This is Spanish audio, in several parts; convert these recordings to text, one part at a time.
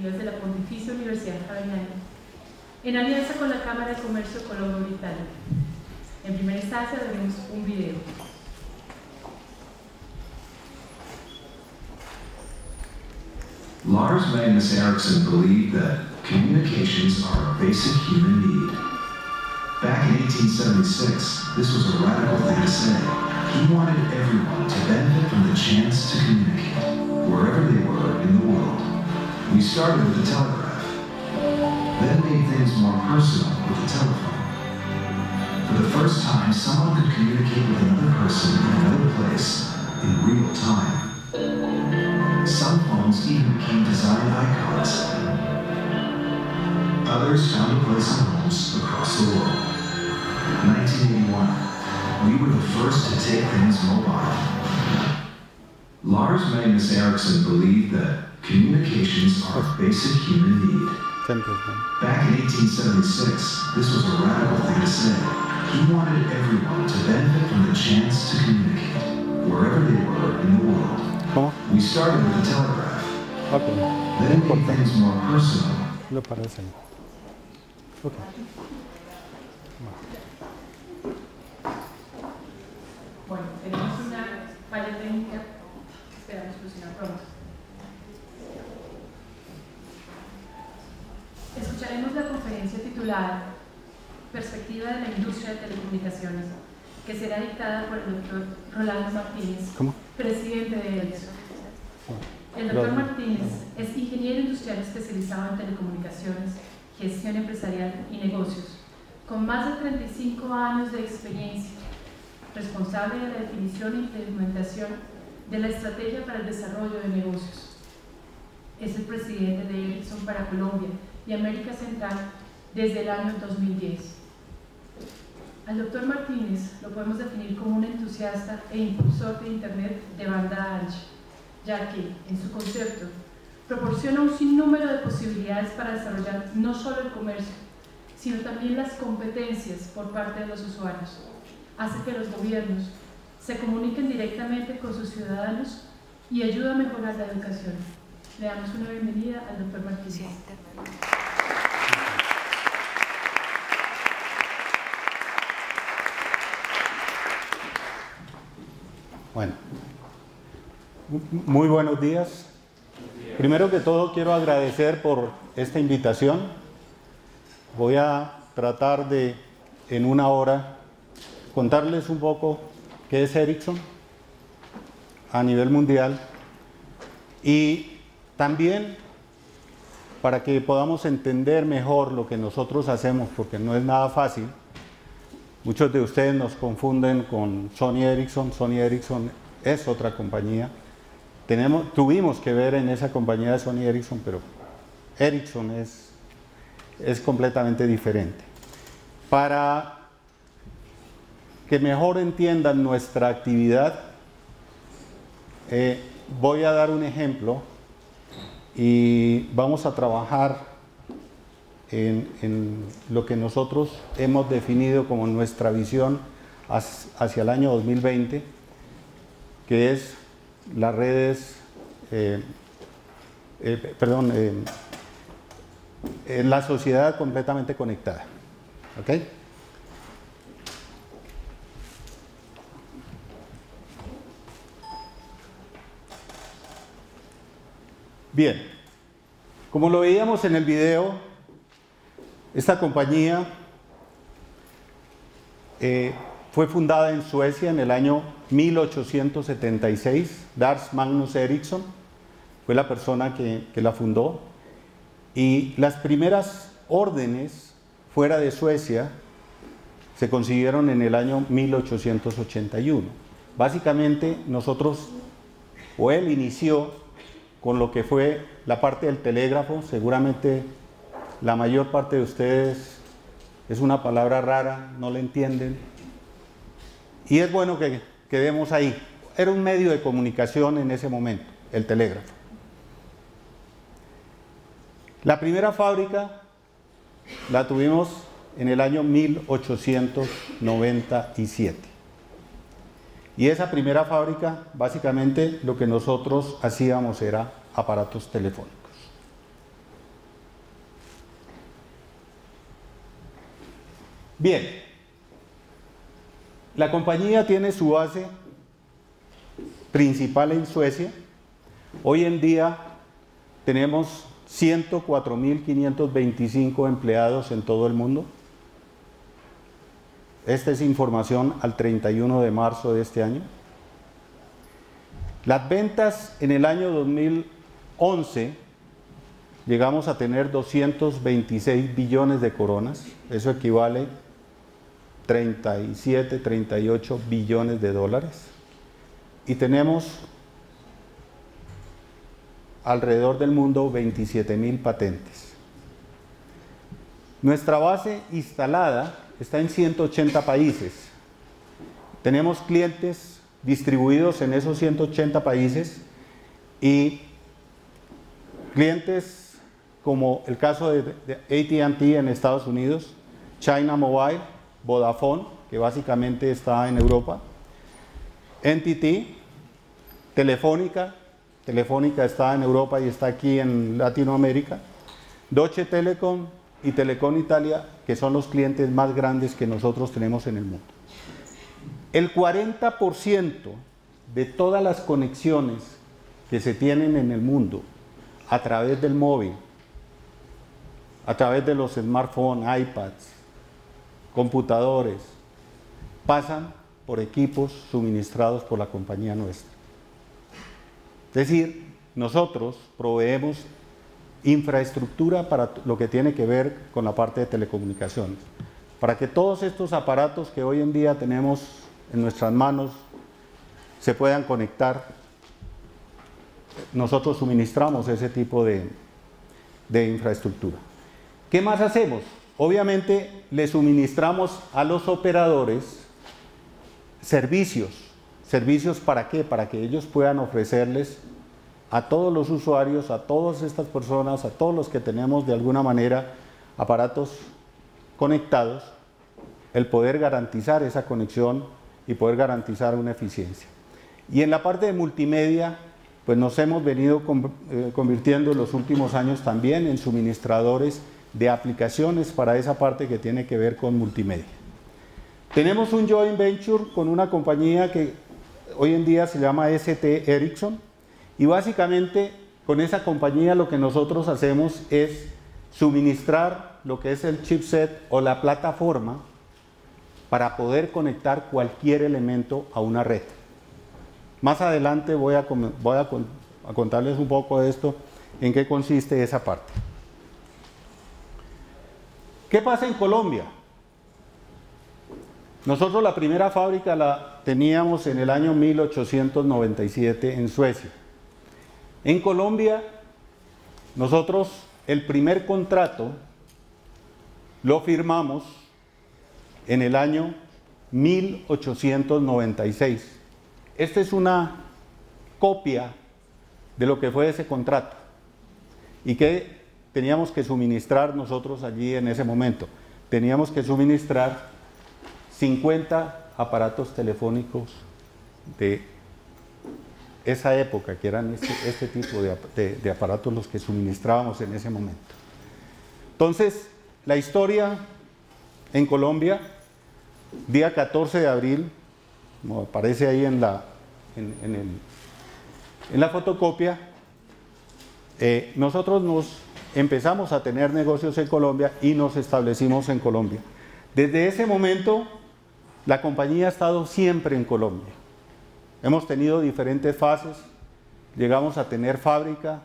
Administrativas de la Pontificia Universidad Javeriana, en alianza con la Cámara de Comercio Colombo-Británica. En primera instancia veremos un video. Lars Magnus Ericsson believed that communications are a basic human need. Back in 1876, this was a radical thing to say. He wanted everyone to benefit from the chance to communicate, wherever they were in the world. We started with the telegraph, then made things more personal with the telephone. For the first time, someone could communicate with another person in another place in real time. Some phones even became design icons. Others found a place in homes across the world. 1981, we were the first to take things mobile. Lars Magnus Ericsson believed that communications are a basic human need. Back in 1876, this was a radical thing to say. He wanted everyone to benefit from the chance to communicate, wherever they were in the world. We started with the telegraph, then made things more personal. Bueno, tenemos una falla técnica, esperamos solucionar pronto. Escucharemos la conferencia titulada Perspectiva de la Industria de Telecomunicaciones, que será dictada por el doctor Rolando Martínez, presidente de Ericsson. El doctor Martínez es ingeniero industrial especializado en telecomunicaciones, gestión empresarial y negocios, con más de 35 años de experiencia, responsable de la definición e implementación de la estrategia para el desarrollo de negocios. Es el presidente de Ericsson para Colombia y América Central desde el año 2010. Al doctor Martínez lo podemos definir como un entusiasta e impulsor de Internet de banda ancha, ya que, en su concepto, proporciona un sinnúmero de posibilidades para desarrollar no solo el comercio, sino también las competencias por parte de los usuarios. Hace que los gobiernos se comuniquen directamente con sus ciudadanos y ayuda a mejorar la educación. Le damos una bienvenida al doctor Martínez. Bueno, muy buenos días. Primero que todo quiero agradecer por esta invitación. Voy a tratar de, en una hora, contarles un poco qué es Ericsson a nivel mundial y también para que podamos entender mejor lo que nosotros hacemos, porque no es nada fácil. Muchos de ustedes nos confunden con Sony Ericsson. Sony Ericsson es otra compañía. Tuvimos que ver en esa compañía de Sony Ericsson, pero Ericsson es completamente diferente. Para que mejor entiendan nuestra actividad, voy a dar un ejemplo y vamos a trabajar en lo que nosotros hemos definido como nuestra visión hacia el año 2020, que es las redes, la sociedad completamente conectada. ¿Ok? Bien, como lo veíamos en el video, esta compañía fue fundada en Suecia en el año 1876. Lars Magnus Ericsson fue la persona que la fundó, y las primeras órdenes fuera de Suecia se consiguieron en el año 1881. Básicamente nosotros, o él inició con lo que fue la parte del telégrafo. Seguramente la mayor parte de ustedes es una palabra rara, no la entienden, y es bueno que quedemos ahí. Era un medio de comunicación en ese momento, el telégrafo. La primera fábrica la tuvimos en el año 1897, y esa primera fábrica, básicamente lo que nosotros hacíamos era aparatos telefónicos. Bien, la compañía tiene su base principal en Suecia. Hoy en día tenemos 104.525 empleados en todo el mundo. Esta es información al 31 de marzo de este año. Las ventas en el año 2011 llegamos a tener 226 billones de coronas. Eso equivale 37, 38 billones de dólares. Y tenemos alrededor del mundo 27.000 patentes. Nuestra base instalada está en 180 países. Tenemos clientes distribuidos en esos 180 países y clientes como el caso de AT&T en Estados Unidos, China Mobile, Vodafone, que básicamente está en Europa, NTT, Telefónica está en Europa y está aquí en Latinoamérica, Deutsche Telekom y Telecom Italia, que son los clientes más grandes que nosotros tenemos en el mundo. El 40% de todas las conexiones que se tienen en el mundo a través del móvil, a través de los smartphones, iPads, computadores, pasan por equipos suministrados por la compañía nuestra. Es decir, nosotros proveemos infraestructura para lo que tiene que ver con la parte de telecomunicaciones, para que todos estos aparatos que hoy en día tenemos en nuestras manos se puedan conectar. Nosotros suministramos ese tipo de infraestructura. ¿Qué más hacemos? Obviamente le suministramos a los operadores servicios. ¿Servicios para qué? Para que ellos puedan ofrecerles a todos los usuarios, a todas estas personas, a todos los que tenemos de alguna manera aparatos conectados, el poder garantizar esa conexión y poder garantizar una eficiencia. Y en la parte de multimedia, pues nos hemos venido convirtiendo en los últimos años también en suministradores de aplicaciones para esa parte que tiene que ver con multimedia. Tenemos un joint venture con una compañía que hoy en día se llama ST Ericsson, y básicamente con esa compañía lo que nosotros hacemos es suministrar lo que es el chipset o la plataforma para poder conectar cualquier elemento a una red. Más adelante voy a contarles un poco de esto, en qué consiste esa parte. ¿Qué pasa en Colombia? Nosotros la primera fábrica la teníamos en el año 1897 en Suecia. En Colombia, nosotros el primer contrato lo firmamos en el año 1896. Esta es una copia de lo que fue ese contrato y que teníamos que suministrar nosotros allí en ese momento. Teníamos que suministrar 50 aparatos telefónicos de esa época, que eran este tipo de aparatos los que suministrábamos en ese momento. Entonces, la historia en Colombia, día 14 de abril, como aparece ahí en la fotocopia, nosotros nos empezamos a tener negocios en Colombia y nos establecimos en Colombia. Desde ese momento, la compañía ha estado siempre en Colombia. Hemos tenido diferentes fases, llegamos a tener fábrica,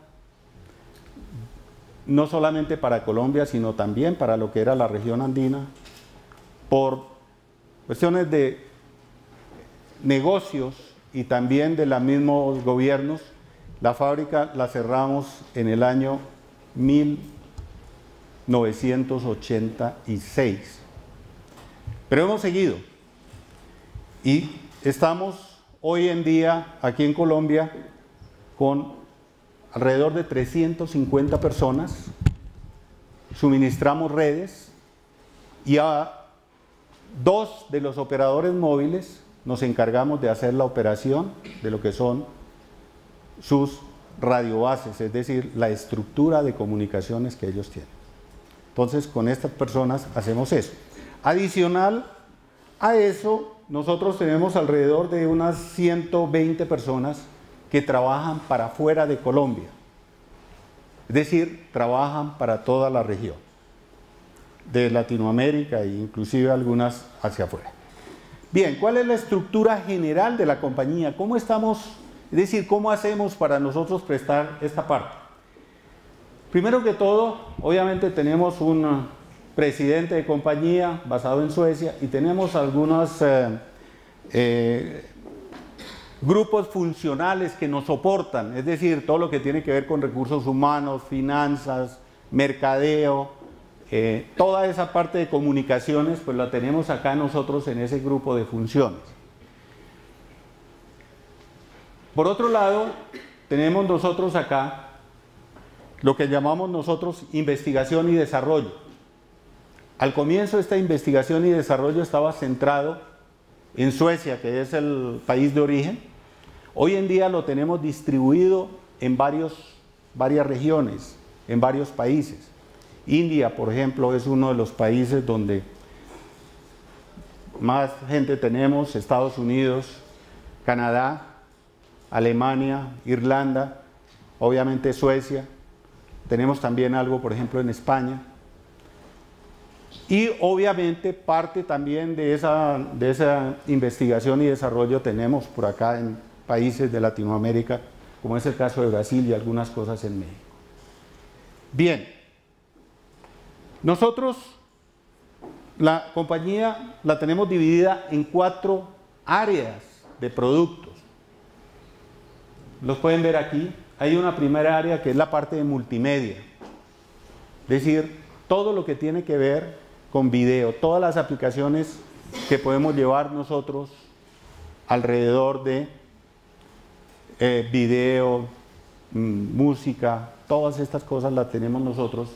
no solamente para Colombia, sino también para lo que era la región andina. Por cuestiones de negocios y también de los mismos gobiernos, la fábrica la cerramos en el año 1986. Pero hemos seguido y estamos hoy en día aquí en Colombia con alrededor de 350 personas, suministramos redes y a 2 de los operadores móviles nos encargamos de hacer la operación de lo que son sus radiobases, es decir, la estructura de comunicaciones que ellos tienen. Entonces, con estas personas hacemos eso. Adicional a eso, nosotros tenemos alrededor de unas 120 personas que trabajan para fuera de Colombia. Es decir, trabajan para toda la región de Latinoamérica e inclusive algunas hacia afuera. Bien, ¿cuál es la estructura general de la compañía? ¿Cómo estamos? Es decir, ¿cómo hacemos para nosotros prestar esta parte? Primero que todo, obviamente tenemos un presidente de compañía basado en Suecia y tenemos algunos grupos funcionales que nos soportan, es decir, todo lo que tiene que ver con recursos humanos, finanzas, mercadeo, toda esa parte de comunicaciones, pues la tenemos acá nosotros en ese grupo de funciones. Por otro lado, tenemos nosotros acá lo que llamamos nosotros investigación y desarrollo. Al comienzo esta investigación y desarrollo estaba centrado en Suecia, que es el país de origen. Hoy en día lo tenemos distribuido en varias regiones, en varios países. India, por ejemplo, es uno de los países donde más gente tenemos, Estados Unidos, Canadá, Alemania, Irlanda, obviamente Suecia. Tenemos también algo, por ejemplo, en España. Y obviamente parte también de esa investigación y desarrollo tenemos por acá en países de Latinoamérica, como es el caso de Brasil y algunas cosas en México. Bien, nosotros la compañía la tenemos dividida en 4 áreas de productos. Los pueden ver aquí. Hay una primera área que es la parte de multimedia, es decir, todo lo que tiene que ver con video, todas las aplicaciones que podemos llevar nosotros alrededor de video, música, todas estas cosas las tenemos nosotros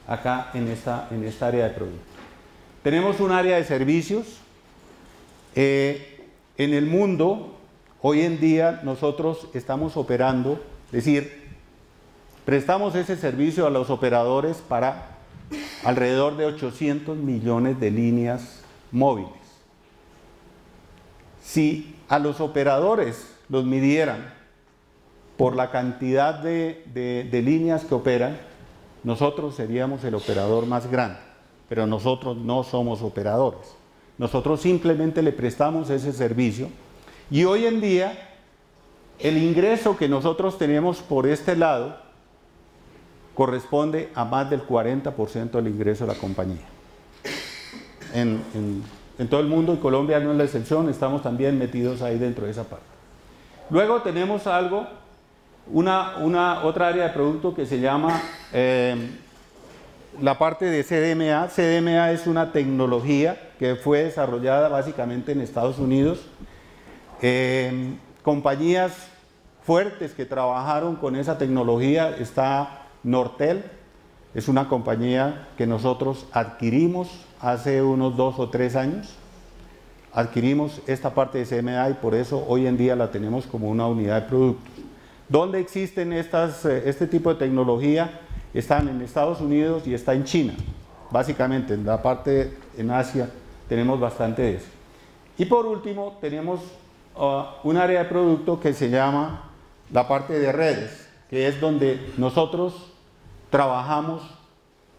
acá en esta área de producto. Tenemos un área de servicios. En el mundo, hoy en día nosotros estamos operando, es decir, prestamos ese servicio a los operadores para alrededor de 800 millones de líneas móviles. Si a los operadores los midieran por la cantidad de líneas que operan, nosotros seríamos el operador más grande, pero nosotros no somos operadores. Nosotros simplemente le prestamos ese servicio y hoy en día el ingreso que nosotros tenemos por este lado corresponde a más del 40% del ingreso de la compañía. En todo el mundo, y Colombia no es la excepción, estamos también metidos ahí dentro de esa parte. Luego tenemos algo, otra área de producto que se llama la parte de CDMA. CDMA es una tecnología que fue desarrollada básicamente en Estados Unidos. Compañías fuertes que trabajaron con esa tecnología está Nortel, es una compañía que nosotros adquirimos hace unos 2 o 3 años. Adquirimos esta parte de CMA y por eso hoy en día la tenemos como una unidad de productos. ¿Dónde existen este tipo de tecnología? Están en Estados Unidos y está en China. Básicamente en la parte en Asia tenemos bastante de eso. Y por último tenemos un área de producto que se llama la parte de redes, que es donde nosotros trabajamos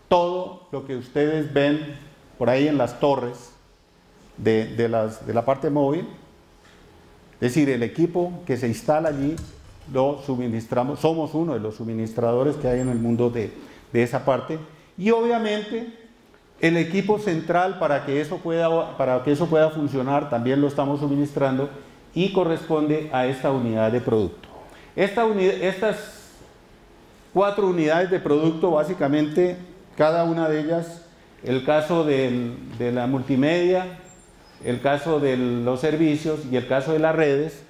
todo lo que ustedes ven por ahí en las torres de la parte móvil. Es decir, el equipo que se instala allí lo suministramos, somos uno de los suministradores que hay en el mundo de esa parte. Y obviamente el equipo central para que eso pueda funcionar también lo estamos suministrando y corresponde a esta unidad de producto. Estas 4 unidades de producto, básicamente, cada una de ellas, el caso de la multimedia, el caso de los servicios y el caso de las redes,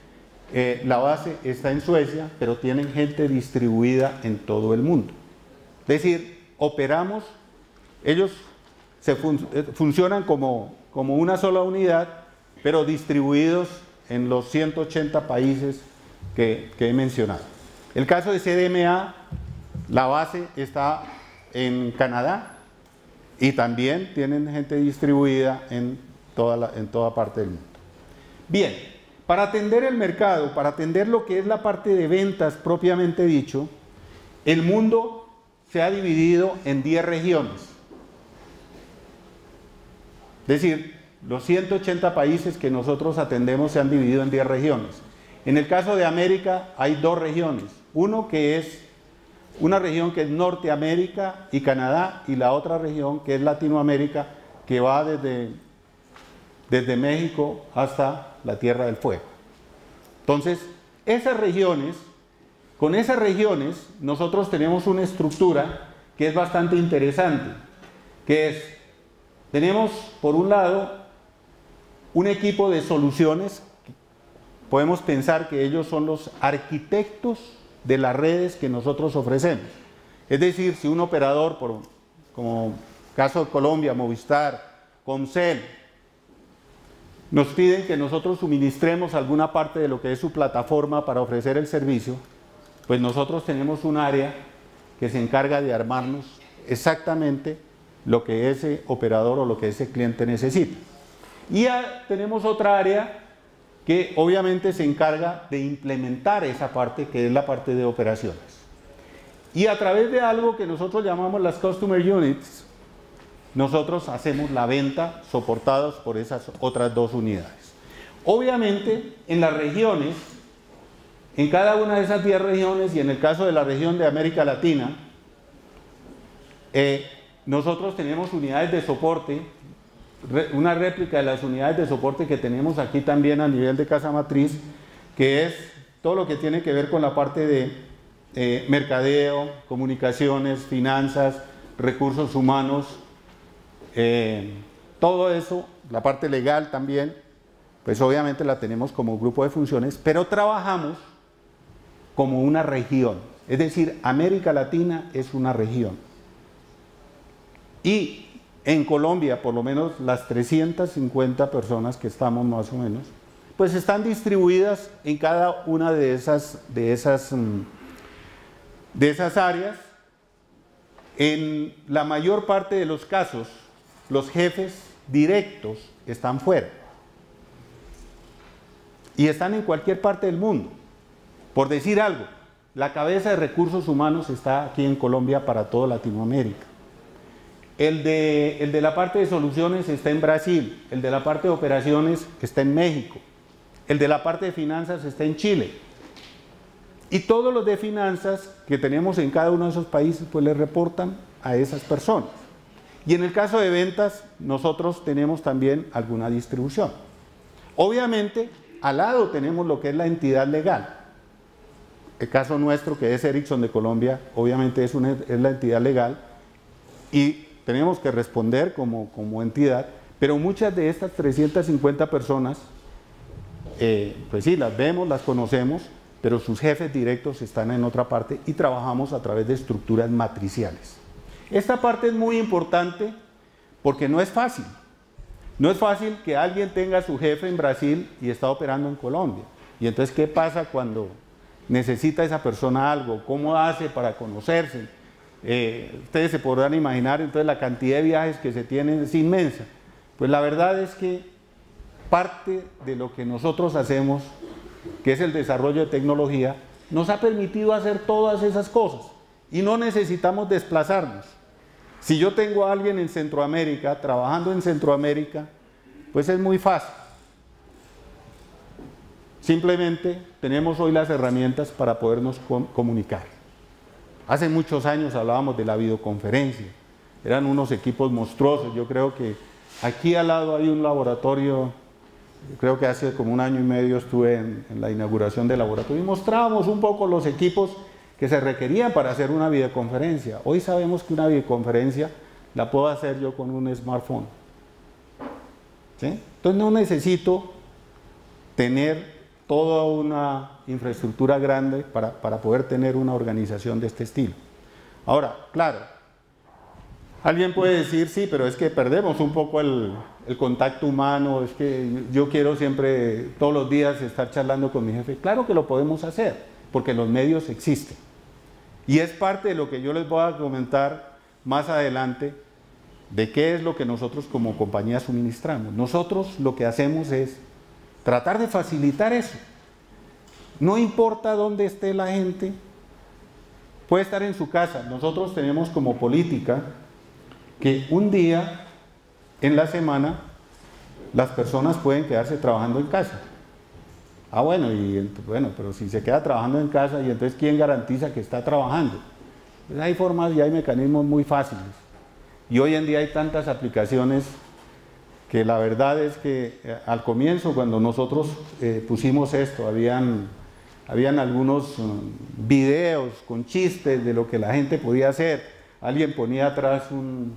la base está en Suecia, pero tienen gente distribuida en todo el mundo. Es decir, operamos, ellos funcionan como una sola unidad, pero distribuidos en los 180 países que he mencionado. El caso de CDMA, la base está en Canadá, Y también tienen gente distribuida en toda parte del mundo. Bien, para atender el mercado, para atender lo que es la parte de ventas propiamente dicho, el mundo se ha dividido en 10 regiones. Es decir, los 180 países que nosotros atendemos se han dividido en 10 regiones. En el caso de América hay 2 regiones. Una región que es Norteamérica y Canadá, y la otra región que es Latinoamérica, que va desde México hasta la Tierra del Fuego. Entonces, con esas regiones nosotros tenemos una estructura que es bastante interesante, que es, tenemos por un lado un equipo de soluciones. Podemos pensar que ellos son los arquitectos de las redes que nosotros ofrecemos. Es decir, si un operador, como caso de Colombia, Movistar, Comcel, nos piden que nosotros suministremos alguna parte de lo que es su plataforma para ofrecer el servicio, pues nosotros tenemos un área que se encarga de armarnos exactamente lo que ese operador o lo que ese cliente necesita. Y ya tenemos otra área que obviamente se encarga de implementar esa parte, que es la parte de operaciones. Y a través de algo que nosotros llamamos las Customer Units, nosotros hacemos la venta soportados por esas otras 2 unidades. Obviamente, en las regiones, en cada una de esas 10 regiones, y en el caso de la región de América Latina, nosotros tenemos unidades de soporte, una réplica de las unidades de soporte que tenemos aquí también a nivel de casa matriz, que es todo lo que tiene que ver con la parte de mercadeo, comunicaciones, finanzas, recursos humanos, todo eso, la parte legal también, pues obviamente la tenemos como grupo de funciones, pero trabajamos como una región, es decir, América Latina es una región. Y en Colombia, por lo menos las 350 personas que estamos más o menos, pues están distribuidas en cada una de esas áreas. En la mayor parte de los casos, los jefes directos están fuera. Y están en cualquier parte del mundo. Por decir algo, la cabeza de recursos humanos está aquí en Colombia para toda Latinoamérica. El de la parte de soluciones está en Brasil, el de la parte de operaciones está en México, el de la parte de finanzas está en Chile. Y todos los de finanzas que tenemos en cada uno de esos países, pues le reportan a esas personas. Y en el caso de ventas, nosotros tenemos también alguna distribución. Obviamente, al lado tenemos lo que es la entidad legal. El caso nuestro, que es Ericsson de Colombia, obviamente es la entidad legal y tenemos que responder como entidad, pero muchas de estas 350 personas, pues sí, las vemos, las conocemos, pero sus jefes directos están en otra parte y trabajamos a través de estructuras matriciales. Esta parte es muy importante porque no es fácil. No es fácil que alguien tenga a su jefe en Brasil y está operando en Colombia. Y entonces, ¿qué pasa cuando necesita esa persona algo? ¿Cómo hace para conocerse? Ustedes se podrán imaginar entonces la cantidad de viajes que se tienen es inmensa. Pues la verdad es que parte de lo que nosotros hacemos, que es el desarrollo de tecnología, nos ha permitido hacer todas esas cosas y no necesitamos desplazarnos. Si yo tengo a alguien en Centroamérica, trabajando en Centroamérica, pues es muy fácil. Simplemente tenemos hoy las herramientas para podernos comunicar. Hace muchos años hablábamos de la videoconferencia, eran unos equipos monstruosos. Yo creo que aquí al lado hay un laboratorio, creo que hace como 1 año y medio estuve en la inauguración del laboratorio y mostrábamos un poco los equipos que se requerían para hacer una videoconferencia. Hoy sabemos que una videoconferencia la puedo hacer yo con un smartphone. ¿Sí? Entonces no necesito tener toda una infraestructura grande para poder tener una organización de este estilo. Ahora, claro, alguien puede decir, sí, pero es que perdemos un poco el contacto humano, es que yo quiero siempre, todos los días, estar charlando con mi jefe. Claro que lo podemos hacer, porque los medios existen. Y es parte de lo que yo les voy a comentar más adelante, de qué es lo que nosotros como compañía suministramos. Nosotros lo que hacemos es tratar de facilitar eso. No importa dónde esté la gente, puede estar en su casa. Nosotros tenemos como política que un día en la semana las personas pueden quedarse trabajando en casa. Bueno, pero si se queda trabajando en casa, y entonces ¿quién garantiza que está trabajando? Pues hay formas y hay mecanismos muy fáciles. Y hoy en día hay tantas aplicaciones que la verdad es que al comienzo, cuando nosotros pusimos esto, habían algunos videos con chistes de lo que la gente podía hacer. Alguien ponía atrás un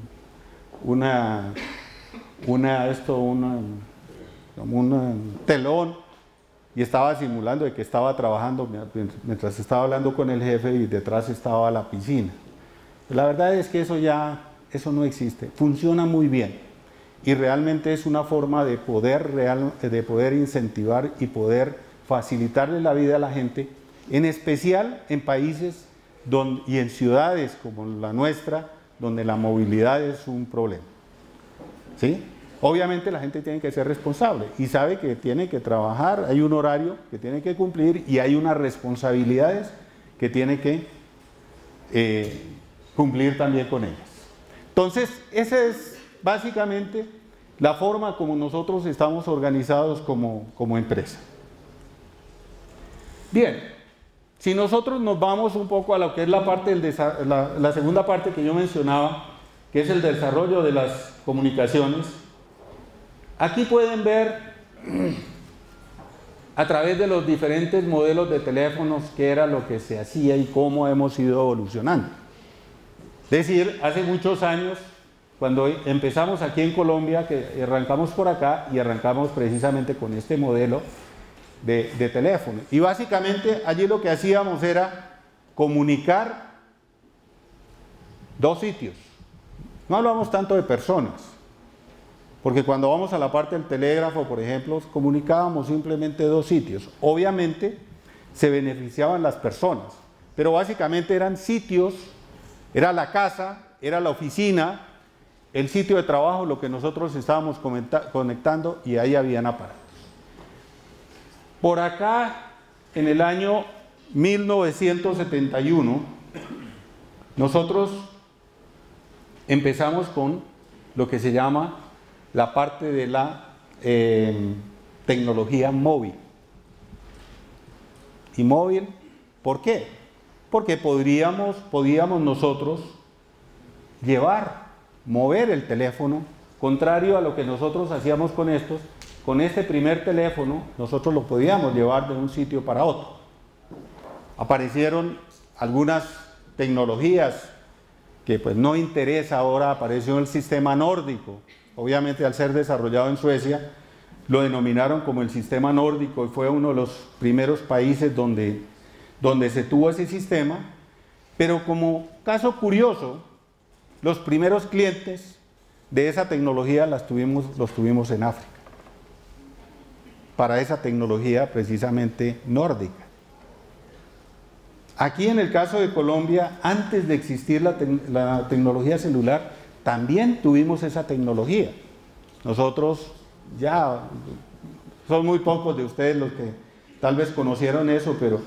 telón y estaba simulando de que estaba trabajando mientras estaba hablando con el jefe, y detrás estaba la piscina. La verdad es que eso no existe. Funciona muy bien y realmente es una forma de poder incentivar y poder facilitarle la vida a la gente, en especial en países y en ciudades como la nuestra, donde la movilidad es un problema. ¿Sí? Obviamente la gente tiene que ser responsable y sabe que tiene que trabajar, hay un horario que tiene que cumplir y hay unas responsabilidades que tiene que cumplir también con ellas. Entonces, esa es básicamente la forma como nosotros estamos organizados como empresa. Bien, si nosotros nos vamos un poco a lo que es la segunda parte que yo mencionaba, que es el desarrollo de las comunicaciones, aquí pueden ver a través de los diferentes modelos de teléfonos qué era lo que se hacía y cómo hemos ido evolucionando. Es decir, hace muchos años, cuando empezamos aquí en Colombia, que arrancamos por acá y arrancamos precisamente con este modelo de teléfono. Y básicamente allí lo que hacíamos era comunicar dos sitios. No hablamos tanto de personas, porque cuando vamos a la parte del telégrafo, por ejemplo, comunicábamos simplemente dos sitios. Obviamente se beneficiaban las personas, pero básicamente eran sitios, era la casa, era la oficina, el sitio de trabajo, lo que nosotros estábamos conectando, y ahí habían aparatos. Por acá, en el año 1971, nosotros empezamos con lo que se llama la parte de la tecnología móvil. ¿Y móvil? ¿Por qué? Porque podíamos nosotros mover el teléfono, contrario a lo que nosotros hacíamos con estos. Con este primer teléfono nosotros lo podíamos llevar de un sitio para otro. Aparecieron algunas tecnologías que pues no interesa ahora. Apareció el sistema nórdico. Obviamente, al ser desarrollado en Suecia, lo denominaron como el sistema nórdico y fue uno de los primeros países donde se tuvo ese sistema. Pero como caso curioso, los primeros clientes de esa tecnología los tuvimos en África, para esa tecnología precisamente nórdica. Aquí en el caso de Colombia, antes de existir la tecnología celular, también tuvimos esa tecnología. Nosotros son muy pocos de ustedes los que tal vez conocieron eso, pero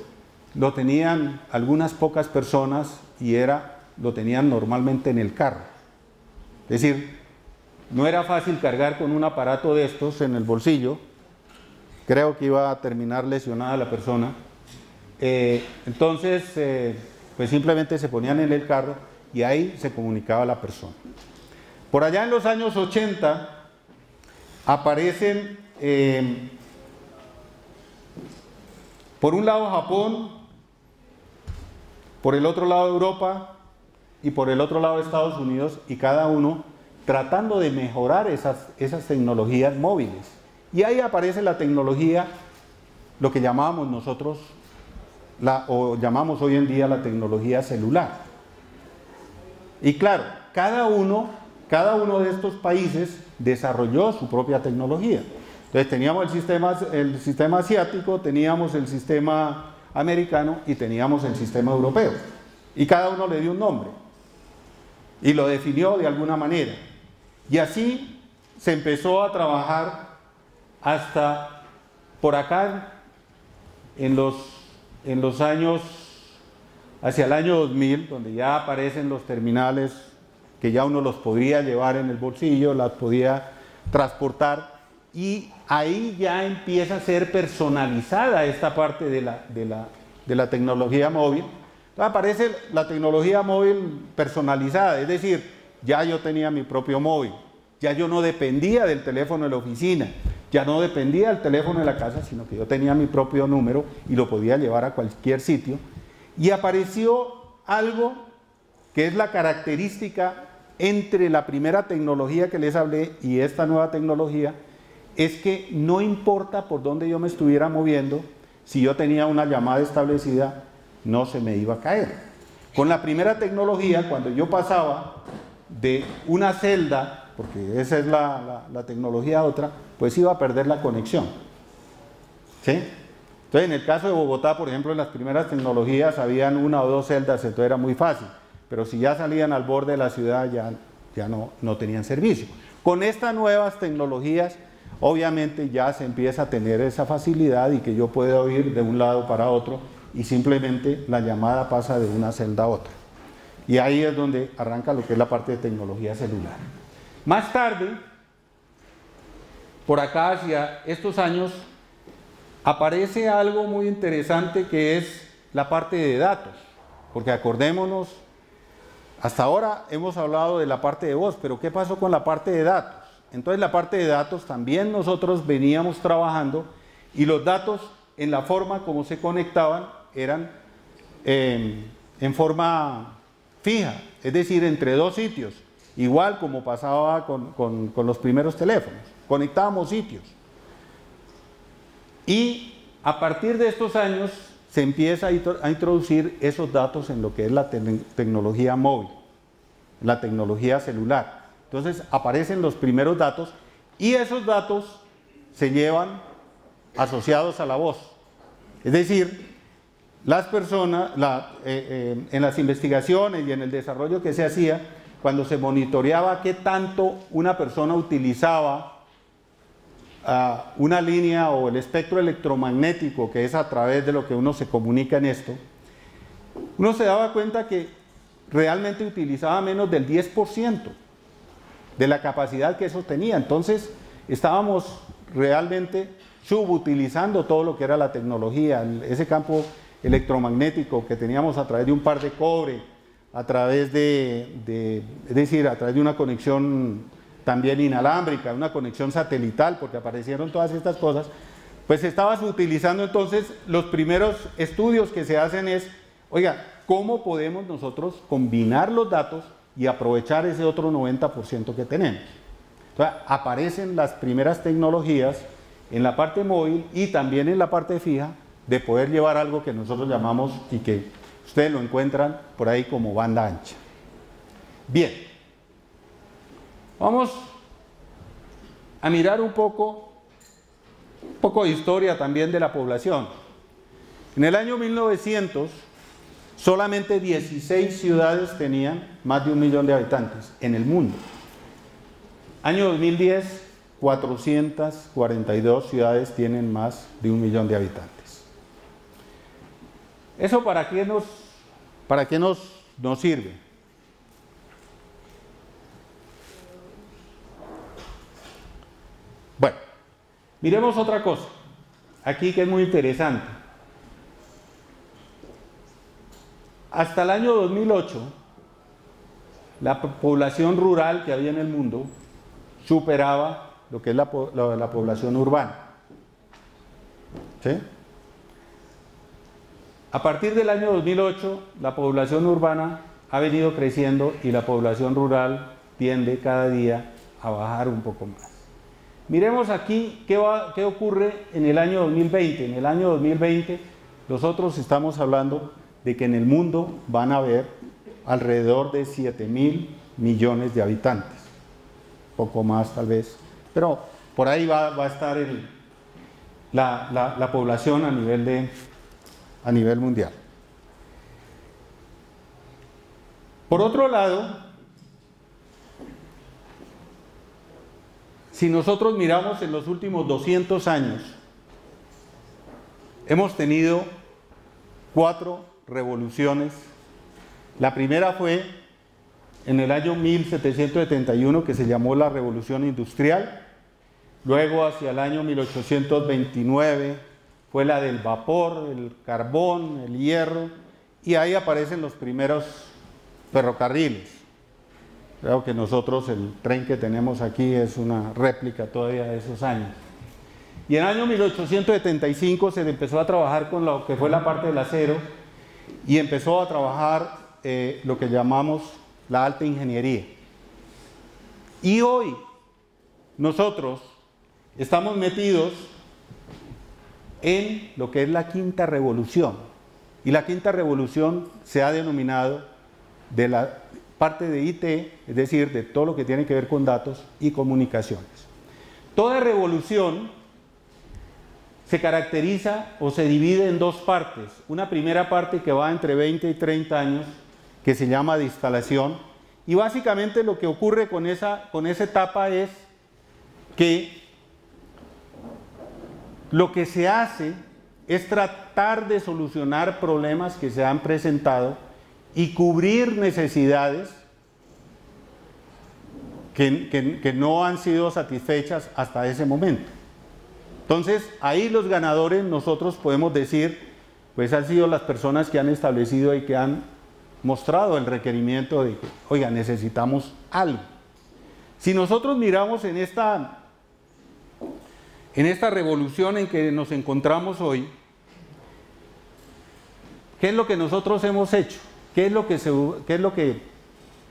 lo tenían algunas pocas personas y lo tenían normalmente en el carro. Es decir, no era fácil cargar con un aparato de estos en el bolsillo. Creo que iba a terminar lesionada la persona. Entonces, pues simplemente se ponían en el carro y ahí se comunicaba la persona. Por allá en los años 80 aparecen, por un lado Japón, por el otro lado Europa y por el otro lado Estados Unidos, y cada uno tratando de mejorar esas tecnologías móviles. Y ahí aparece la tecnología, lo que llamábamos nosotros, o llamamos hoy en día la tecnología celular. Y claro, cada uno de estos países desarrolló su propia tecnología. Entonces teníamos el sistema asiático, teníamos el sistema americano y teníamos el sistema europeo. Y cada uno le dio un nombre y lo definió de alguna manera. Y así se empezó a trabajar hasta por acá en los años, hacia el año 2000, donde ya aparecen los terminales que ya uno los podía llevar en el bolsillo, las podía transportar, y ahí ya empieza a ser personalizada esta parte de la tecnología móvil. Entonces aparece la tecnología móvil personalizada, es decir, ya yo tenía mi propio móvil, ya yo no dependía del teléfono de la oficina, ya no dependía del teléfono de la casa, sino que yo tenía mi propio número y lo podía llevar a cualquier sitio. Y apareció algo que es la característica entre la primera tecnología que les hablé y esta nueva tecnología, es que no importa por dónde yo me estuviera moviendo, si yo tenía una llamada establecida, no se me iba a caer. Con la primera tecnología, cuando yo pasaba de una celda, porque esa es la tecnología otra, pues iba a perder la conexión. ¿Sí? Entonces, en el caso de Bogotá, por ejemplo, en las primeras tecnologías habían 1 o 2 celdas, entonces era muy fácil. Pero si ya salían al borde de la ciudad, ya no tenían servicio. Con estas nuevas tecnologías, obviamente ya se empieza a tener esa facilidad y que yo puedo ir de un lado para otro y simplemente la llamada pasa de una celda a otra. Y ahí es donde arranca lo que es la parte de tecnología celular. Más tarde, por acá hacia estos años, aparece algo muy interesante que es la parte de datos, porque acordémonos, hasta ahora hemos hablado de la parte de voz, pero ¿qué pasó con la parte de datos? Entonces la parte de datos también nosotros veníamos trabajando, y los datos en la forma como se conectaban eran en forma fija, es decir, entre 2 sitios, igual como pasaba con los primeros teléfonos, conectábamos sitios. Y a partir de estos años se empieza a introducir esos datos en lo que es la tecnología móvil, la tecnología celular. Entonces aparecen los primeros datos y esos datos se llevan asociados a la voz. Es decir, las personas, en las investigaciones y en el desarrollo que se hacía, cuando se monitoreaba qué tanto una persona utilizaba una línea o el espectro electromagnético, que es a través de lo que uno se comunica en esto, uno se daba cuenta que realmente utilizaba menos del 10% de la capacidad que eso tenía. Entonces estábamos realmente subutilizando todo lo que era la tecnología, ese campo electromagnético que teníamos a través de un par de cobre, a través es decir, a través de una conexión también inalámbrica, una conexión satelital, porque aparecieron todas estas cosas, pues estabas utilizando. Entonces los primeros estudios que se hacen es, oiga, ¿cómo podemos nosotros combinar los datos y aprovechar ese otro 90% que tenemos? Entonces aparecen las primeras tecnologías en la parte móvil y también en la parte fija de poder llevar algo que nosotros llamamos, y que ustedes lo encuentran por ahí como banda ancha. Bien, vamos a mirar un poco de historia también de la población. En el año 1900, solamente 16 ciudades tenían más de 1 millón de habitantes en el mundo. Año 2010, 442 ciudades tienen más de 1 millón de habitantes. ¿Eso para qué nos sirve? Bueno, miremos otra cosa, aquí que es muy interesante. Hasta el año 2008, la población rural que había en el mundo superaba lo que es la población urbana. ¿Sí? A partir del año 2008, la población urbana ha venido creciendo y la población rural tiende cada día a bajar un poco más. Miremos aquí qué ocurre en el año 2020. En el año 2020 nosotros estamos hablando de que en el mundo van a haber alrededor de 7.000 millones de habitantes, poco más tal vez, pero por ahí va a estar la población a nivel mundial. Por otro lado, si nosotros miramos en los últimos 200 años, hemos tenido 4 revoluciones. La primera fue en el año 1771, que se llamó la Revolución Industrial. Luego, hacia el año 1829, fue la del vapor, el carbón, el hierro, y ahí aparecen los primeros ferrocarriles. Creo que nosotros, el tren que tenemos aquí es una réplica todavía de esos años. Y en el año 1875 se empezó a trabajar con lo que fue la parte del acero y empezó a trabajar lo que llamamos la alta ingeniería. Y hoy nosotros estamos metidos en lo que es la quinta revolución. Y la quinta revolución se ha denominado de la parte de IT, es decir, de todo lo que tiene que ver con datos y comunicaciones. Toda revolución se caracteriza o se divide en 2 partes. Una primera parte que va entre 20 y 30 años, que se llama de instalación, y básicamente lo que ocurre con esa etapa es que lo que se hace es tratar de solucionar problemas que se han presentado y cubrir necesidades que no han sido satisfechas hasta ese momento. Entonces, ahí los ganadores, nosotros podemos decir, pues han sido las personas que han establecido y que han mostrado el requerimiento de que, oiga, necesitamos algo. Si nosotros miramos en esta revolución en que nos encontramos hoy, ¿qué es lo que nosotros hemos hecho? ¿Qué es lo que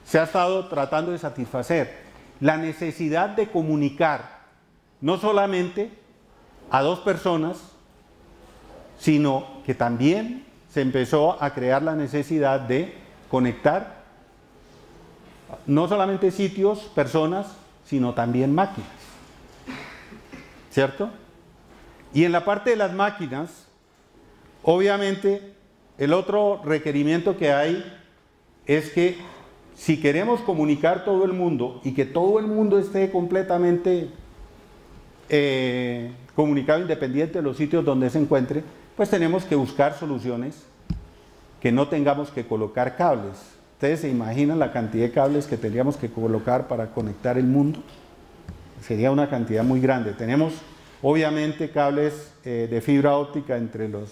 se ha estado tratando de satisfacer? La necesidad de comunicar, no solamente a 2 personas, sino que también se empezó a crear la necesidad de conectar no solamente sitios, personas, sino también máquinas. ¿Cierto? Y en la parte de las máquinas, obviamente, el otro requerimiento que hay es que si queremos comunicar todo el mundo y que todo el mundo esté completamente comunicado independiente de los sitios donde se encuentre, pues tenemos que buscar soluciones que no tengamos que colocar cables. ¿Ustedes se imaginan la cantidad de cables que tendríamos que colocar para conectar el mundo? Sería una cantidad muy grande. Tenemos obviamente cables de fibra óptica entre los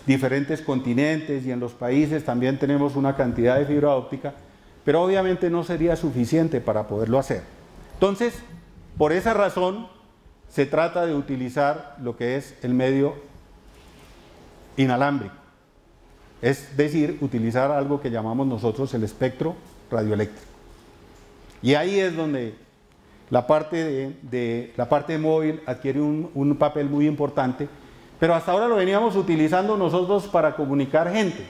diferentes continentes y en los países también tenemos una cantidad de fibra óptica, pero obviamente no sería suficiente para poderlo hacer. Entonces, por esa razón, se trata de utilizar lo que es el medio inalámbrico, es decir, utilizar algo que llamamos nosotros el espectro radioeléctrico. Y ahí es donde la parte de móvil adquiere un papel muy importante, pero hasta ahora lo veníamos utilizando nosotros para comunicar gente.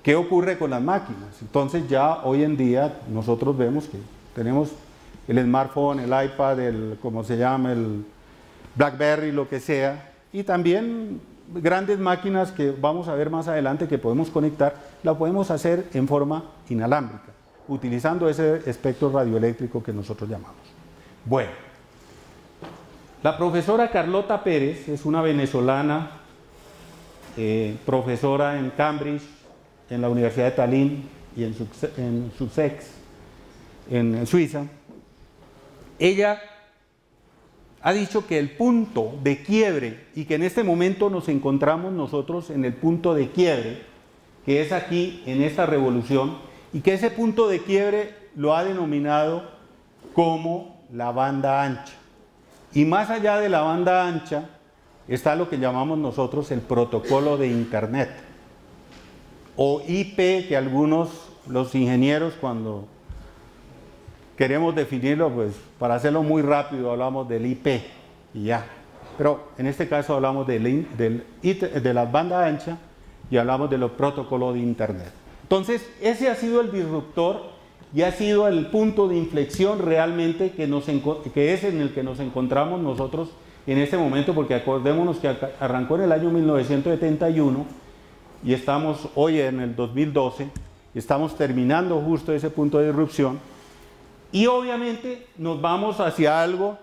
¿Qué ocurre con las máquinas? Entonces ya hoy en día nosotros vemos que tenemos el smartphone, el iPad, como se llama, el BlackBerry, lo que sea, y también grandes máquinas que vamos a ver más adelante que podemos conectar, la podemos hacer en forma inalámbrica, utilizando ese espectro radioeléctrico que nosotros llamamos. Bueno, la profesora Carlota Pérez es una venezolana, profesora en Cambridge, en la Universidad de Tallinn y en Sussex, en Suiza. Ella ha dicho que el punto de quiebre, y que en este momento nos encontramos nosotros en el punto de quiebre, que es aquí en esta revolución, y que ese punto de quiebre lo ha denominado como la banda ancha. Y más allá de la banda ancha está lo que llamamos nosotros el protocolo de Internet, o IP, que algunos, los ingenieros, cuando queremos definirlo, pues para hacerlo muy rápido hablamos del IP y ya. Pero en este caso hablamos de la banda ancha y hablamos de los protocolos de Internet. Entonces, ese ha sido el disruptor y ha sido el punto de inflexión realmente que es en el que nos encontramos nosotros en este momento, porque acordémonos que arrancó en el año 1971 y estamos hoy en el 2012 y estamos terminando justo ese punto de disrupción. Y obviamente nos vamos hacia algo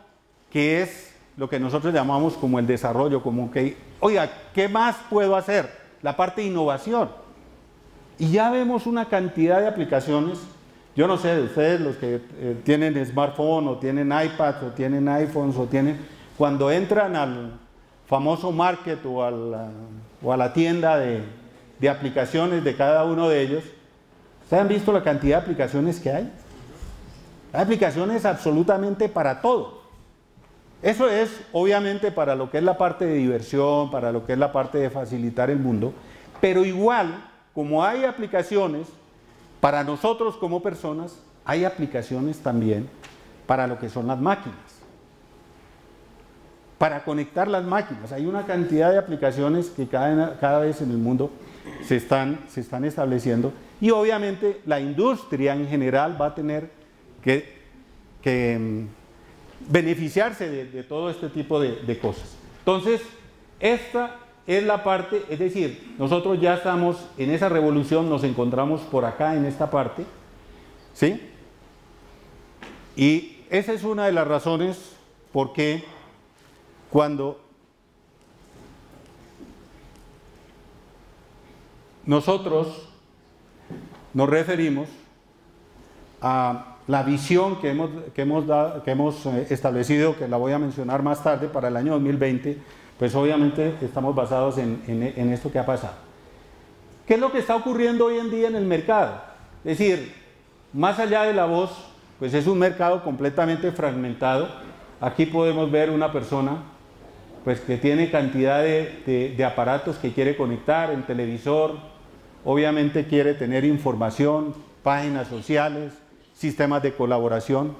que es lo que nosotros llamamos como el desarrollo, como que, oiga, ¿qué más puedo hacer? La parte de innovación. Y ya vemos una cantidad de aplicaciones. Yo no sé de ustedes, los que tienen smartphone, o tienen iPads, o tienen iPhones, o tienen... Cuando entran al famoso market o a la tienda de aplicaciones de cada uno de ellos, ¿ustedes han visto la cantidad de aplicaciones que hay? Hay aplicaciones absolutamente para todo. Eso es obviamente para lo que es la parte de diversión, para lo que es la parte de facilitar el mundo, pero igual, como hay aplicaciones para nosotros como personas, hay aplicaciones también para lo que son las máquinas. Para conectar las máquinas. Hay una cantidad de aplicaciones que cada vez en el mundo se están estableciendo, y obviamente la industria en general va a tener que beneficiarse de todo este tipo de cosas. Entonces, esta es la parte, es decir, nosotros ya estamos en esa revolución, nos encontramos por acá en esta parte, ¿sí? Y esa es una de las razones por qué cuando nosotros nos referimos a la visión que hemos establecido, que la voy a mencionar más tarde, para el año 2020, pues obviamente estamos basados en esto que ha pasado. ¿Qué es lo que está ocurriendo hoy en día en el mercado? Es decir, más allá de la voz, pues es un mercado completamente fragmentado. Aquí podemos ver una persona pues que tiene cantidad de aparatos que quiere conectar, el televisor, obviamente quiere tener información, páginas sociales, sistemas de colaboración.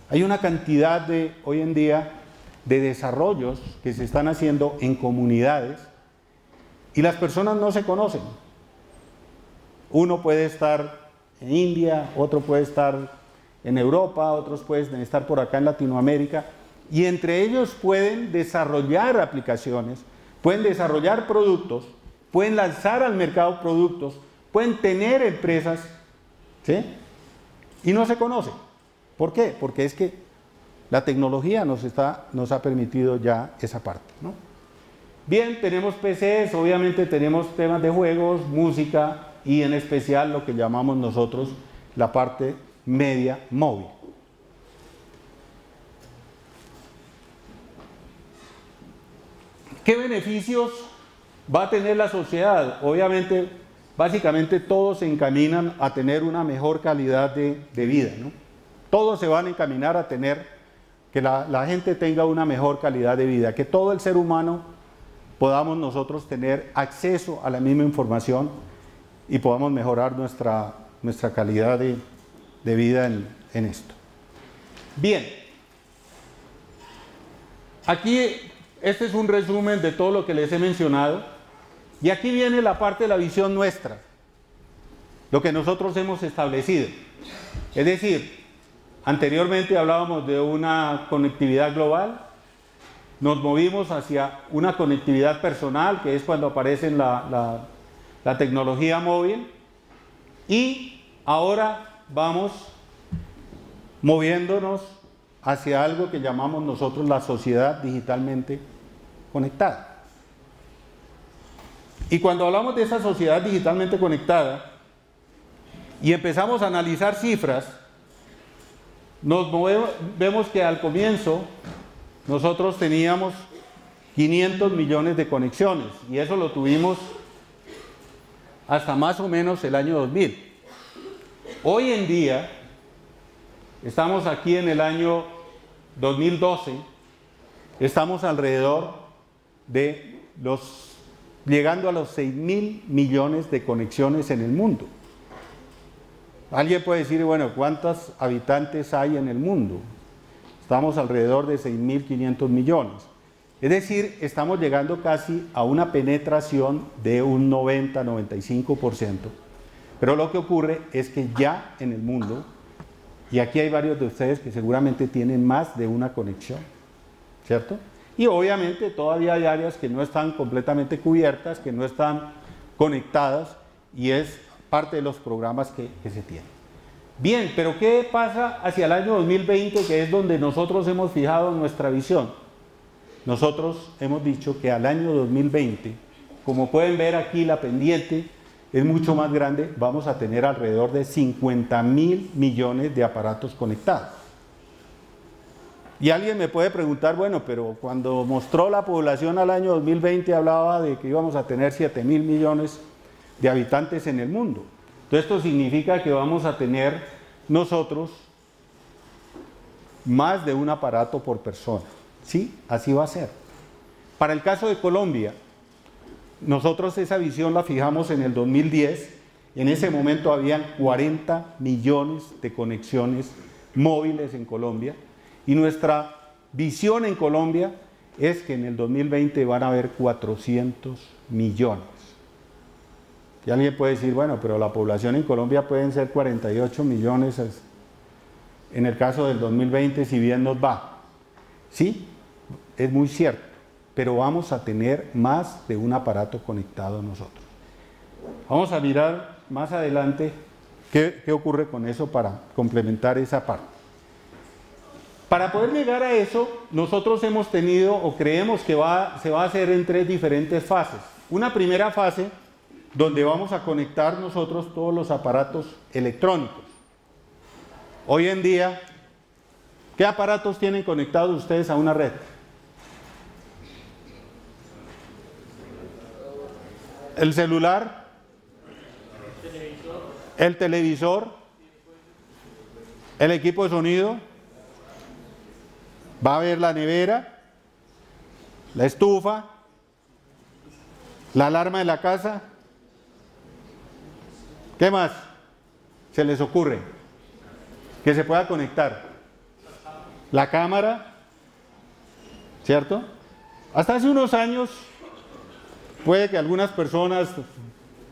Hay una cantidad hoy en día de desarrollos que se están haciendo en comunidades y las personas no se conocen. Uno puede estar en India, otro puede estar en Europa, otros pueden estar por acá en Latinoamérica, y entre ellos pueden desarrollar aplicaciones, pueden desarrollar productos, pueden lanzar al mercado productos, pueden tener empresas, ¿sí? Y no se conocen. ¿Por qué? Porque es que la tecnología nos ha permitido ya esa parte, ¿no? Bien, tenemos PCs, obviamente tenemos temas de juegos, música y en especial lo que llamamos nosotros la parte media móvil. ¿Qué beneficios va a tener la sociedad? Obviamente, básicamente todos se encaminan a tener una mejor calidad de vida, ¿no? Todos se van a encaminar a tener, que la gente tenga una mejor calidad de vida, que todo el ser humano podamos nosotros tener acceso a la misma información y podamos mejorar nuestra calidad de vida en esto. Bien, aquí este es un resumen de todo lo que les he mencionado, y aquí viene la parte de la visión nuestra, lo que nosotros hemos establecido. Es decir, anteriormente hablábamos de una conectividad global, nos movimos hacia una conectividad personal, que es cuando aparece la tecnología móvil, y ahora vamos moviéndonos hacia algo que llamamos nosotros la sociedad digitalmente conectada. Y cuando hablamos de esa sociedad digitalmente conectada y empezamos a analizar cifras, vemos que al comienzo nosotros teníamos 500 millones de conexiones, y eso lo tuvimos hasta más o menos el año 2000. Hoy en día, estamos aquí en el año 2012, estamos alrededor de llegando a los 6.000 millones de conexiones en el mundo. Alguien puede decir, bueno, ¿cuántos habitantes hay en el mundo? Estamos alrededor de 6.500 millones. Es decir, estamos llegando casi a una penetración de un 90-95%. Pero lo que ocurre es que ya en el mundo, y aquí hay varios de ustedes que seguramente tienen más de una conexión, ¿cierto? Y obviamente todavía hay áreas que no están completamente cubiertas, que no están conectadas, y es parte de los programas que se tienen. Bien, pero ¿qué pasa hacia el año 2020, que es donde nosotros hemos fijado nuestra visión? Nosotros hemos dicho que al año 2020, como pueden ver aquí, la pendiente es mucho más grande, vamos a tener alrededor de 50.000 millones de aparatos conectados. Y alguien me puede preguntar, bueno, pero cuando mostró la población al año 2020 hablaba de que íbamos a tener 7.000 millones de habitantes en el mundo. Entonces esto significa que vamos a tener nosotros más de un aparato por persona. Sí, así va a ser. Para el caso de Colombia, nosotros esa visión la fijamos en el 2010. En ese momento habían 40 millones de conexiones móviles en Colombia. Y nuestra visión en Colombia es que en el 2020 van a haber 400 millones. Y alguien puede decir, bueno, pero la población en Colombia pueden ser 48 millones en el caso del 2020, si bien nos va. Sí, es muy cierto, pero vamos a tener más de un aparato conectado nosotros. Vamos a mirar más adelante qué ocurre con eso para complementar esa parte. Para poder llegar a eso, nosotros hemos tenido o creemos que se va a hacer en 3 diferentes fases. Una primera fase donde vamos a conectar nosotros todos los aparatos electrónicos. Hoy en día, ¿qué aparatos tienen conectados ustedes a una red? El celular, el televisor, el equipo de sonido, va a haber la nevera, la estufa, la alarma de la casa. ¿Qué más se les ocurre que se pueda conectar? La cámara, ¿cierto? Hasta hace unos años, puede que algunas personas,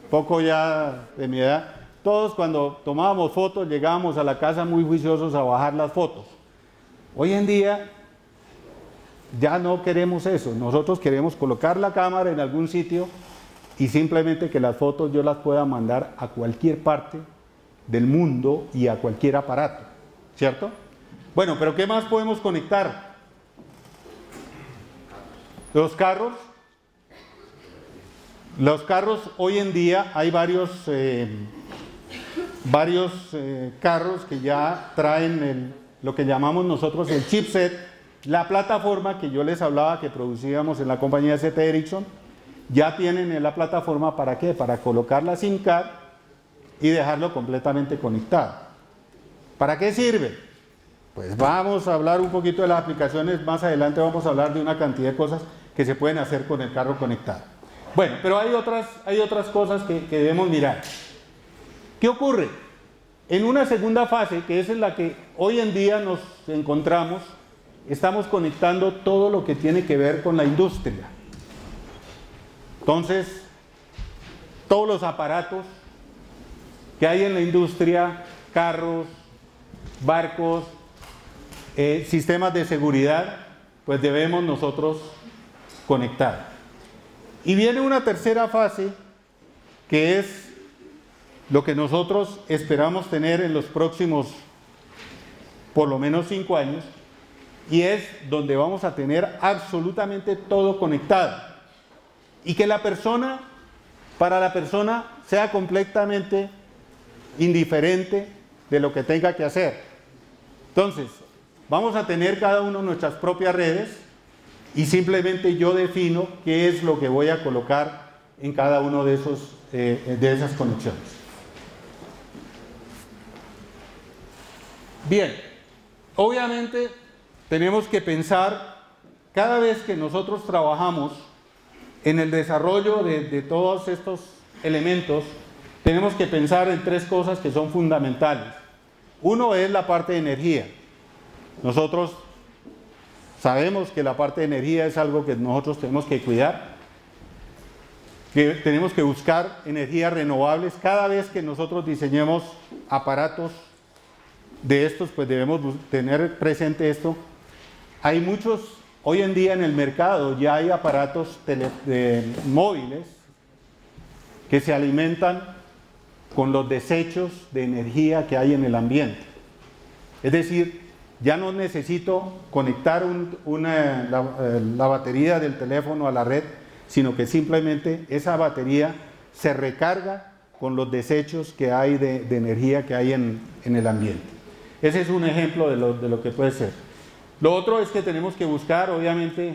poco ya de mi edad, todos cuando tomábamos fotos llegábamos a la casa muy juiciosos a bajar las fotos. Hoy en día ya no queremos eso, nosotros queremos colocar la cámara en algún sitio y simplemente que las fotos yo las pueda mandar a cualquier parte del mundo y a cualquier aparato, ¿cierto? Bueno, pero ¿qué más podemos conectar? Los carros. Los carros, hoy en día hay varios carros que ya traen lo que llamamos nosotros el chipset, la plataforma que yo les hablaba que producíamos en la compañía ST Ericsson. Ya tienen la plataforma, ¿para qué? Para colocar la SIM card y dejarlo completamente conectado. ¿Para qué sirve? Pues vamos a hablar un poquito de las aplicaciones, más adelante vamos a hablar de una cantidad de cosas que se pueden hacer con el carro conectado. Bueno, pero hay otras cosas que debemos mirar. ¿Qué ocurre? En una segunda fase, que es en la que hoy en día nos encontramos, estamos conectando todo lo que tiene que ver con la industria. Entonces, todos los aparatos que hay en la industria, carros, barcos, sistemas de seguridad, pues debemos nosotros conectar. Y viene una tercera fase, que es lo que nosotros esperamos tener en los próximos, por lo menos 5 años, y es donde vamos a tener absolutamente todo conectado. Y que para la persona sea completamente indiferente de lo que tenga que hacer. Entonces, vamos a tener cada uno nuestras propias redes y simplemente yo defino qué es lo que voy a colocar en cada uno de esas conexiones. Bien, obviamente tenemos que pensar, cada vez que nosotros trabajamos en el desarrollo de todos estos elementos, tenemos que pensar en 3 cosas que son fundamentales. Uno es la parte de energía. Nosotros sabemos que la parte de energía es algo que nosotros tenemos que cuidar, que tenemos que buscar energías renovables. Cada vez que nosotros diseñemos aparatos de estos, pues debemos tener presente esto. Hay muchos, hoy en día en el mercado ya hay aparatos móviles que se alimentan con los desechos de energía que hay en el ambiente. Es decir, ya no necesito conectar la batería del teléfono a la red, sino que simplemente esa batería se recarga con los desechos que hay de energía que hay en el ambiente. Ese es un ejemplo de lo que puede ser. Lo otro es que tenemos que buscar, obviamente,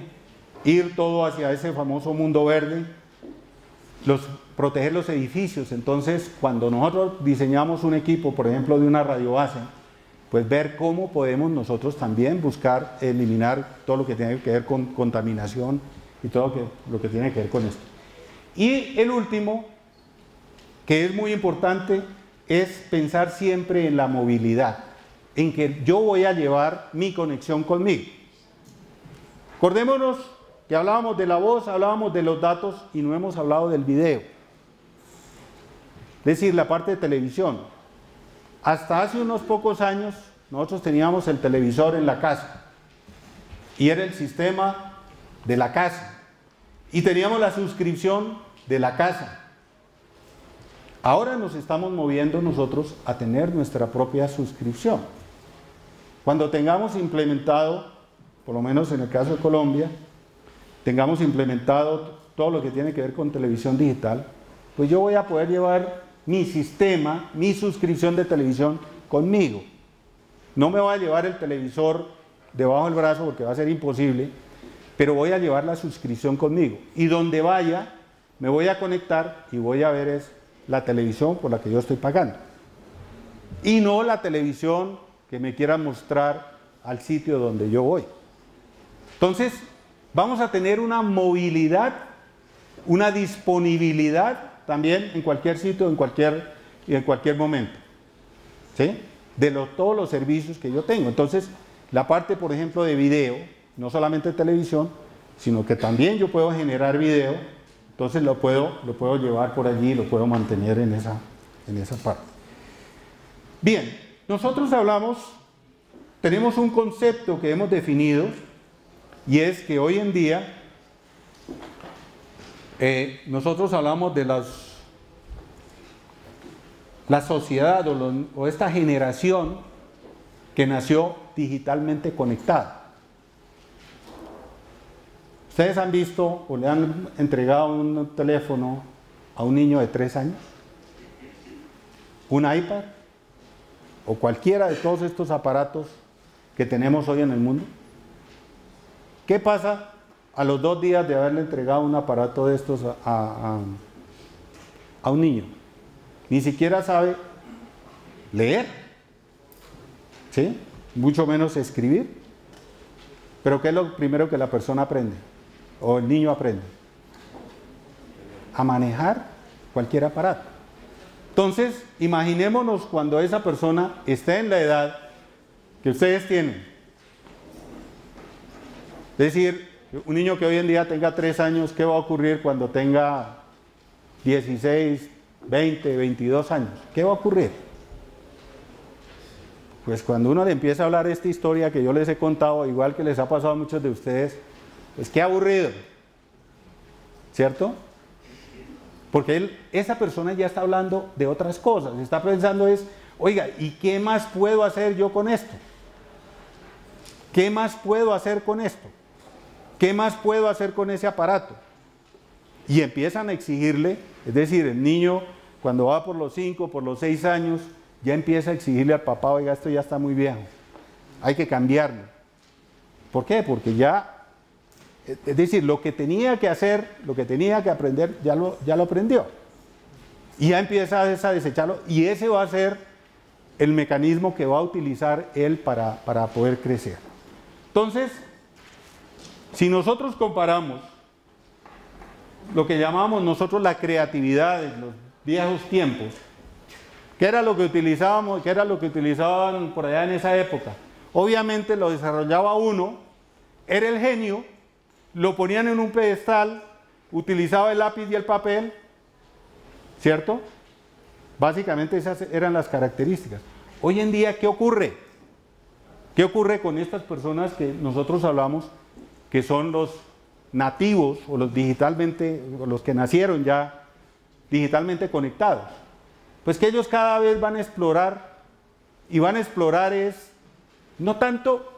ir todo hacia ese famoso mundo verde, proteger los edificios. Entonces, cuando nosotros diseñamos un equipo, por ejemplo, de una radiobase, pues ver cómo podemos nosotros también buscar eliminar todo lo que tiene que ver con contaminación y todo lo que tiene que ver con esto. Y el último, que es muy importante, es pensar siempre en la movilidad, en que yo voy a llevar mi conexión conmigo. Acordémonos que hablábamos de la voz, hablábamos de los datos y no hemos hablado del video. Es decir, la parte de televisión. Hasta hace unos pocos años nosotros teníamos el televisor en la casa y era el sistema de la casa y teníamos la suscripción de la casa. Ahora nos estamos moviendo nosotros a tener nuestra propia suscripción. Cuando tengamos implementado, por lo menos en el caso de Colombia, tengamos implementado todo lo que tiene que ver con televisión digital, pues yo voy a poder llevar mi sistema, mi suscripción de televisión conmigo. No me voy a llevar el televisor debajo del brazo porque va a ser imposible, pero voy a llevar la suscripción conmigo. Y donde vaya, me voy a conectar y voy a ver la televisión por la que yo estoy pagando. Y no la televisión que me quiera mostrar al sitio donde yo voy. Entonces, vamos a tener una movilidad, una disponibilidad también en cualquier sitio, en cualquier momento, ¿sí? De todos los servicios que yo tengo. Entonces, la parte, por ejemplo, de video, no solamente televisión, sino que también yo puedo generar video, entonces lo puedo llevar por allí, lo puedo mantener en esa parte. Bien, nosotros tenemos un concepto que hemos definido, y es que hoy en día nosotros hablamos de la sociedad o esta generación que nació digitalmente conectada. ¿Ustedes han visto o le han entregado un teléfono a un niño de 3 años? ¿Un iPad? ¿O cualquiera de todos estos aparatos que tenemos hoy en el mundo? ¿Qué pasa a los 2 días de haberle entregado un aparato de estos a un niño? Ni siquiera sabe leer, ¿sí? Mucho menos escribir. Pero ¿qué es lo primero que la persona aprende? O el niño aprende. A manejar cualquier aparato. Entonces, imaginémonos cuando esa persona esté en la edad que ustedes tienen. Es decir, un niño que hoy en día tenga 3 años, ¿qué va a ocurrir cuando tenga 16, 20, 22 años? ¿Qué va a ocurrir? Pues cuando uno le empieza a hablar de esta historia que yo les he contado, igual que les ha pasado a muchos de ustedes, pues qué aburrido, ¿cierto? Porque esa persona ya está hablando de otras cosas, está pensando oiga, ¿y qué más puedo hacer yo con esto? ¿Qué más puedo hacer con esto? ¿Qué más puedo hacer con ese aparato? Y empiezan a exigirle, es decir, el niño cuando va por los 5, por los 6 años, ya empieza a exigirle al papá, oiga, esto ya está muy viejo, hay que cambiarlo. ¿Por qué? Porque ya, es decir, lo que tenía que hacer, lo que tenía que aprender, ya lo aprendió. Y ya empieza a desecharlo, y ese va a ser el mecanismo que va a utilizar él para poder crecer. Entonces, si nosotros comparamos lo que llamamos nosotros la creatividad en los viejos tiempos, ¿qué era lo que utilizábamos? ¿Qué era lo que utilizaban por allá en esa época? Obviamente lo desarrollaba uno, era el genio, lo ponían en un pedestal, utilizaba el lápiz y el papel, ¿cierto? Básicamente esas eran las características. Hoy en día, ¿qué ocurre? ¿Qué ocurre con estas personas que nosotros hablamos, que son los nativos o los que nacieron ya digitalmente conectados? Pues que ellos cada vez van a explorar, y van a explorar es no tanto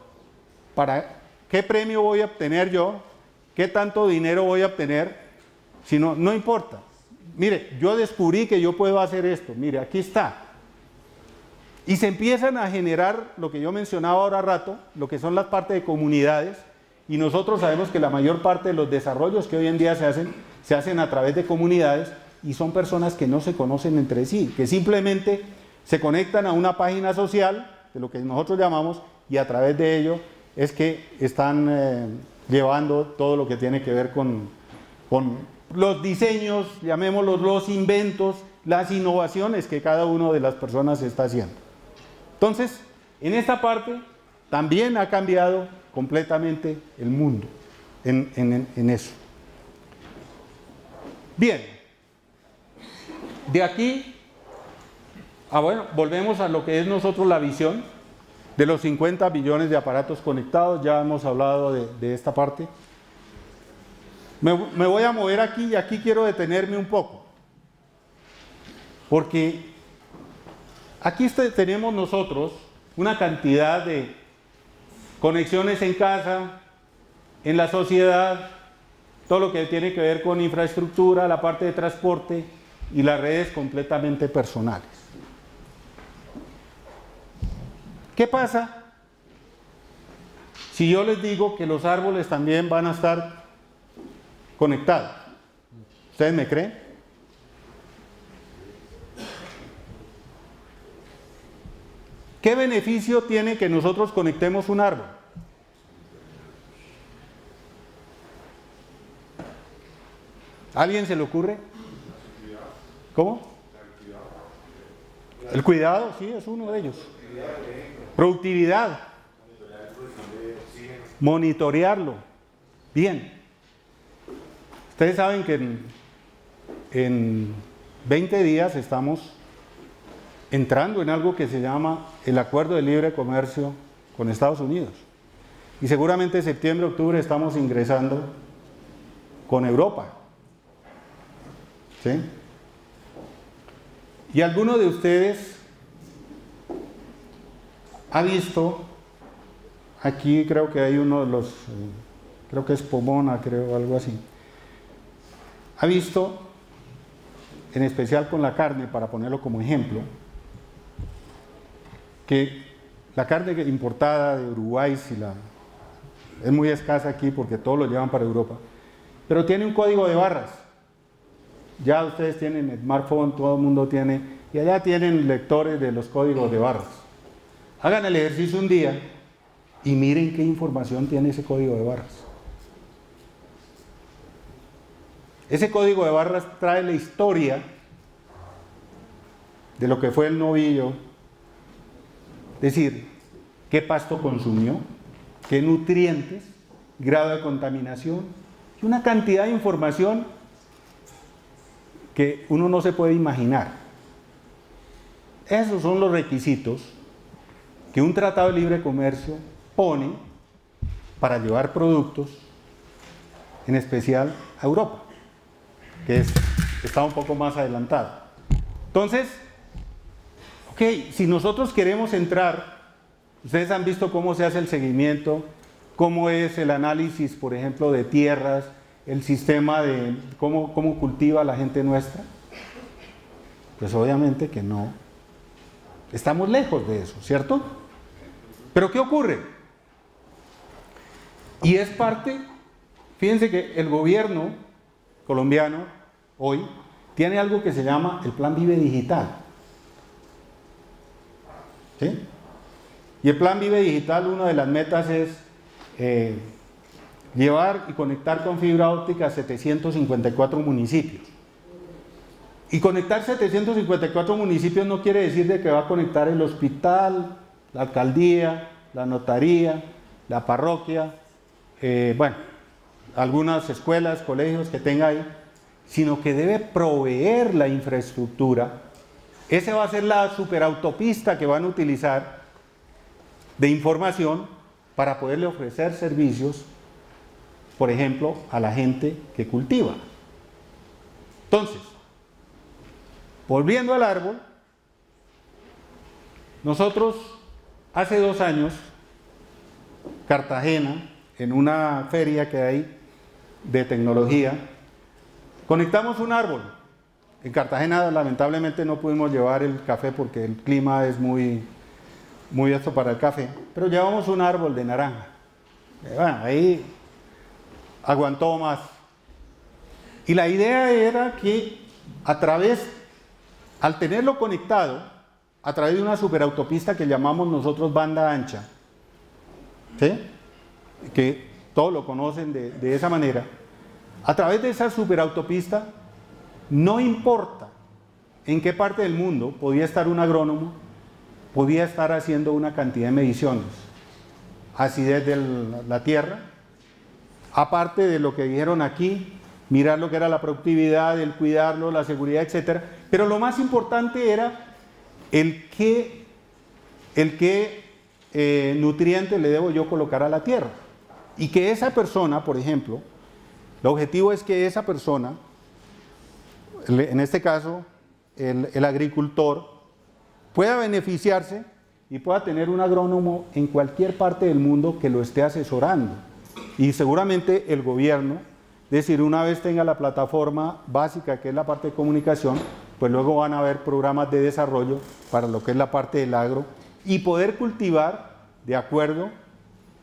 para qué premio voy a obtener yo, qué tanto dinero voy a obtener, sino no importa. Mire, yo descubrí que yo puedo hacer esto, mire, aquí está. Y se empiezan a generar lo que yo mencionaba ahora rato, lo que son las partes de comunidades, y nosotros sabemos que la mayor parte de los desarrollos que hoy en día se hacen a través de comunidades, y son personas que no se conocen entre sí, que simplemente se conectan a una página social, de lo que nosotros llamamos, y a través de ello es que están llevando todo lo que tiene que ver con los diseños, llamémoslos los inventos, las innovaciones que cada una de las personas está haciendo. Entonces, en esta parte también ha cambiado completamente el mundo en eso. Bien, de aquí, bueno, volvemos a lo que es nosotros la visión de los 50 billones de aparatos conectados. Ya hemos hablado de esta parte. Me voy a mover aquí, y aquí quiero detenerme un poco, porque aquí tenemos nosotros una cantidad de conexiones en casa, en la sociedad, todo lo que tiene que ver con infraestructura, la parte de transporte y las redes completamente personales. ¿Qué pasa si yo les digo que los árboles también van a estar conectados? ¿Ustedes me creen? ¿Qué beneficio tiene que nosotros conectemos un árbol? ¿A alguien se le ocurre? ¿Cómo? El cuidado, sí, es uno de ellos. Productividad. Monitorearlo. Bien. Ustedes saben que en 20 días estamos entrando en algo que se llama el Acuerdo de Libre Comercio con Estados Unidos. Y seguramente en septiembre, octubre estamos ingresando con Europa. ¿Sí? Y alguno de ustedes ha visto, aquí creo que hay uno de los, creo que es Pomona, creo, algo así. Ha visto, en especial con la carne, para ponerlo como ejemplo, que la carne importada de Uruguay es muy escasa aquí porque todos lo llevan para Europa, pero tiene un código de barras. Ya ustedes tienen smartphone, todo el mundo tiene, y allá tienen lectores de los códigos de barras. Hagan el ejercicio un día y miren qué información tiene ese código de barras. Ese código de barras trae la historia de lo que fue el novillo, es decir, qué pasto consumió, qué nutrientes, grado de contaminación y una cantidad de información que uno no se puede imaginar. Esos son los requisitos que un tratado de libre comercio pone para llevar productos, en especial a Europa, que está un poco más adelantado. Entonces, ok, si nosotros queremos entrar, ustedes han visto cómo se hace el seguimiento, cómo es el análisis, por ejemplo, de tierras, el sistema de cómo cultiva la gente nuestra. Pues obviamente que no. Estamos lejos de eso, ¿cierto? Pero ¿qué ocurre? Y es parte, fíjense que el gobierno colombiano hoy tiene algo que se llama el Plan Vive Digital. ¿Sí? Y el Plan Vive Digital, una de las metas es llevar y conectar con fibra óptica a 754 municipios. Y conectar 754 municipios no quiere decir de que va a conectar el hospital, la alcaldía, la notaría, la parroquia, bueno, algunas escuelas, colegios que tenga ahí, sino que debe proveer la infraestructura. Esa va a ser la superautopista que van a utilizar de información para poderle ofrecer servicios, por ejemplo, a la gente que cultiva. Entonces, volviendo al árbol, nosotros hace 2 años, Cartagena, en una feria que hay de tecnología, conectamos un árbol. En Cartagena lamentablemente no pudimos llevar el café porque el clima es muy apto para el café, pero llevamos un árbol de naranja. Bueno, ahí aguantó más. Y la idea era que al tenerlo conectado, a través de una superautopista que llamamos nosotros banda ancha, ¿sí?, que todos lo conocen de esa manera, a través de esa superautopista, no importa en qué parte del mundo podía estar un agrónomo, podía estar haciendo una cantidad de mediciones, acidez de la tierra, aparte de lo que dijeron aquí, mirar lo que era la productividad, el cuidarlo, la seguridad, etcétera. Pero lo más importante era el qué nutriente le debo yo colocar a la tierra. Y que esa persona, por ejemplo, el objetivo es que esa persona, en este caso el agricultor, pueda beneficiarse y pueda tener un agrónomo en cualquier parte del mundo que lo esté asesorando. Y seguramente el gobierno, es decir, una vez tenga la plataforma básica que es la parte de comunicación, pues luego van a haber programas de desarrollo para lo que es la parte del agro y poder cultivar de acuerdo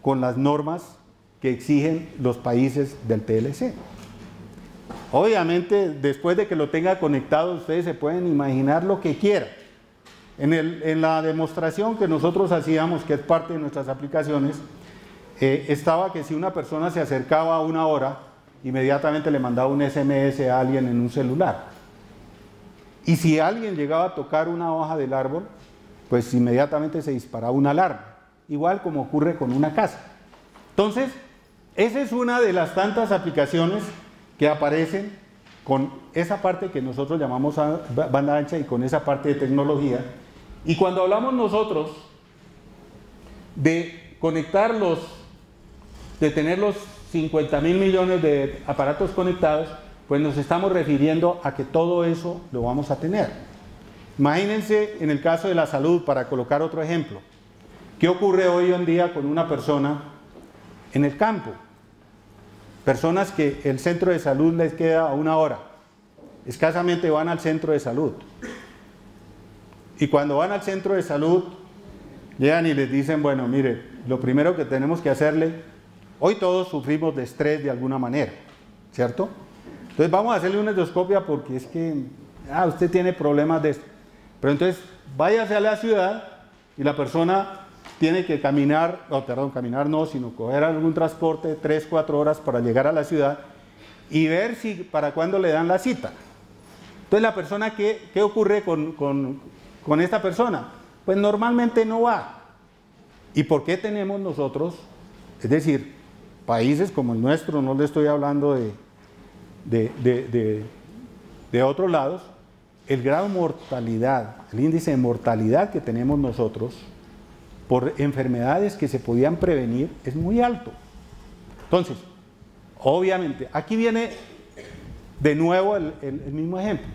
con las normas que exigen los países del TLC. Obviamente, después de que lo tenga conectado, ustedes se pueden imaginar lo que quieran. En la demostración que nosotros hacíamos, que es parte de nuestras aplicaciones, estaba que si una persona se acercaba a 1 hora, inmediatamente le mandaba un SMS a alguien en un celular. Y si alguien llegaba a tocar una hoja del árbol, pues inmediatamente se disparaba una alarma, igual como ocurre con una casa. Entonces, esa es una de las tantas aplicaciones que aparecen con esa parte que nosotros llamamos banda ancha y con esa parte de tecnología. Y cuando hablamos nosotros de conectarlos, de tener los 50.000 millones de aparatos conectados, pues nos estamos refiriendo a que todo eso lo vamos a tener. Imagínense en el caso de la salud, para colocar otro ejemplo, ¿qué ocurre hoy en día con una persona en el campo? Personas que el centro de salud les queda a 1 hora, escasamente van al centro de salud. Y cuando van al centro de salud, llegan y les dicen, bueno, mire, lo primero que tenemos que hacerle, hoy todos sufrimos de estrés de alguna manera, ¿cierto? Entonces vamos a hacerle una endoscopia porque es que, usted tiene problemas de esto. Pero entonces váyase a la ciudad y la persona tiene que caminar, caminar no, sino coger algún transporte 3-4 horas para llegar a la ciudad y ver si para cuándo le dan la cita. Entonces la persona, ¿qué ocurre con esta persona? Pues normalmente no va. ¿Y por qué tenemos nosotros, es decir, países como el nuestro, no le estoy hablando de otros lados, el grado de mortalidad, el índice de mortalidad que tenemos nosotros por enfermedades que se podían prevenir es muy alto? Entonces, obviamente, aquí viene de nuevo el mismo ejemplo.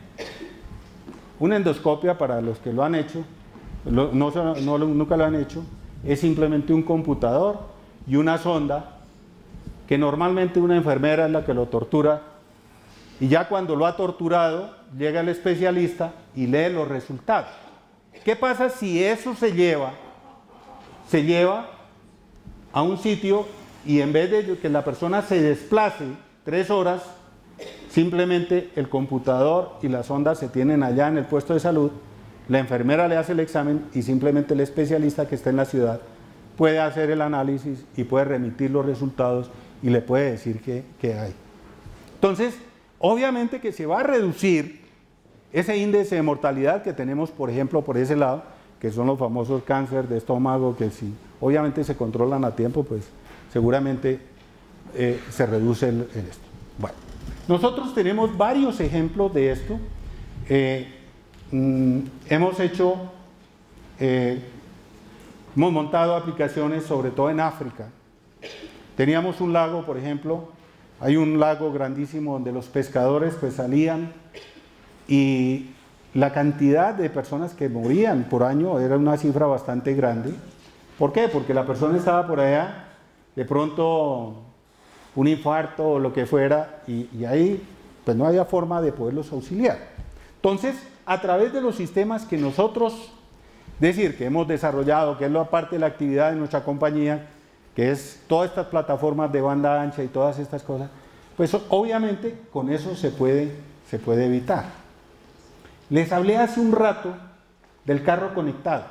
Una endoscopia, para los que lo han hecho, nunca lo han hecho, es simplemente un computador y una sonda que normalmente una enfermera es la que lo tortura, y ya cuando lo ha torturado, llega el especialista y lee los resultados. ¿Qué pasa si eso se lleva a un sitio y en vez de que la persona se desplace 3 horas, simplemente el computador y la sonda se tienen allá en el puesto de salud, la enfermera le hace el examen y simplemente el especialista que está en la ciudad puede hacer el análisis y puede remitir los resultados y le puede decir qué hay? Entonces, obviamente que se va a reducir ese índice de mortalidad que tenemos, por ejemplo, por ese lado, que son los famosos cáncer de estómago, que si obviamente se controlan a tiempo, pues seguramente se reduce en esto. Bueno, nosotros tenemos varios ejemplos de esto. Hemos montado aplicaciones sobre todo en África. Teníamos un lago, por ejemplo, hay un lago grandísimo donde los pescadores pues salían y la cantidad de personas que morían por año era una cifra bastante grande. ¿Por qué? Porque la persona estaba por allá, de pronto un infarto o lo que fuera, y ahí pues no había forma de poderlos auxiliar. Entonces, a través de los sistemas que nosotros, decir, que hemos desarrollado, que es la parte de la actividad de nuestra compañía, que es todas estas plataformas de banda ancha y todas estas cosas, pues obviamente con eso se puede evitar. Les hablé hace un rato del carro conectado,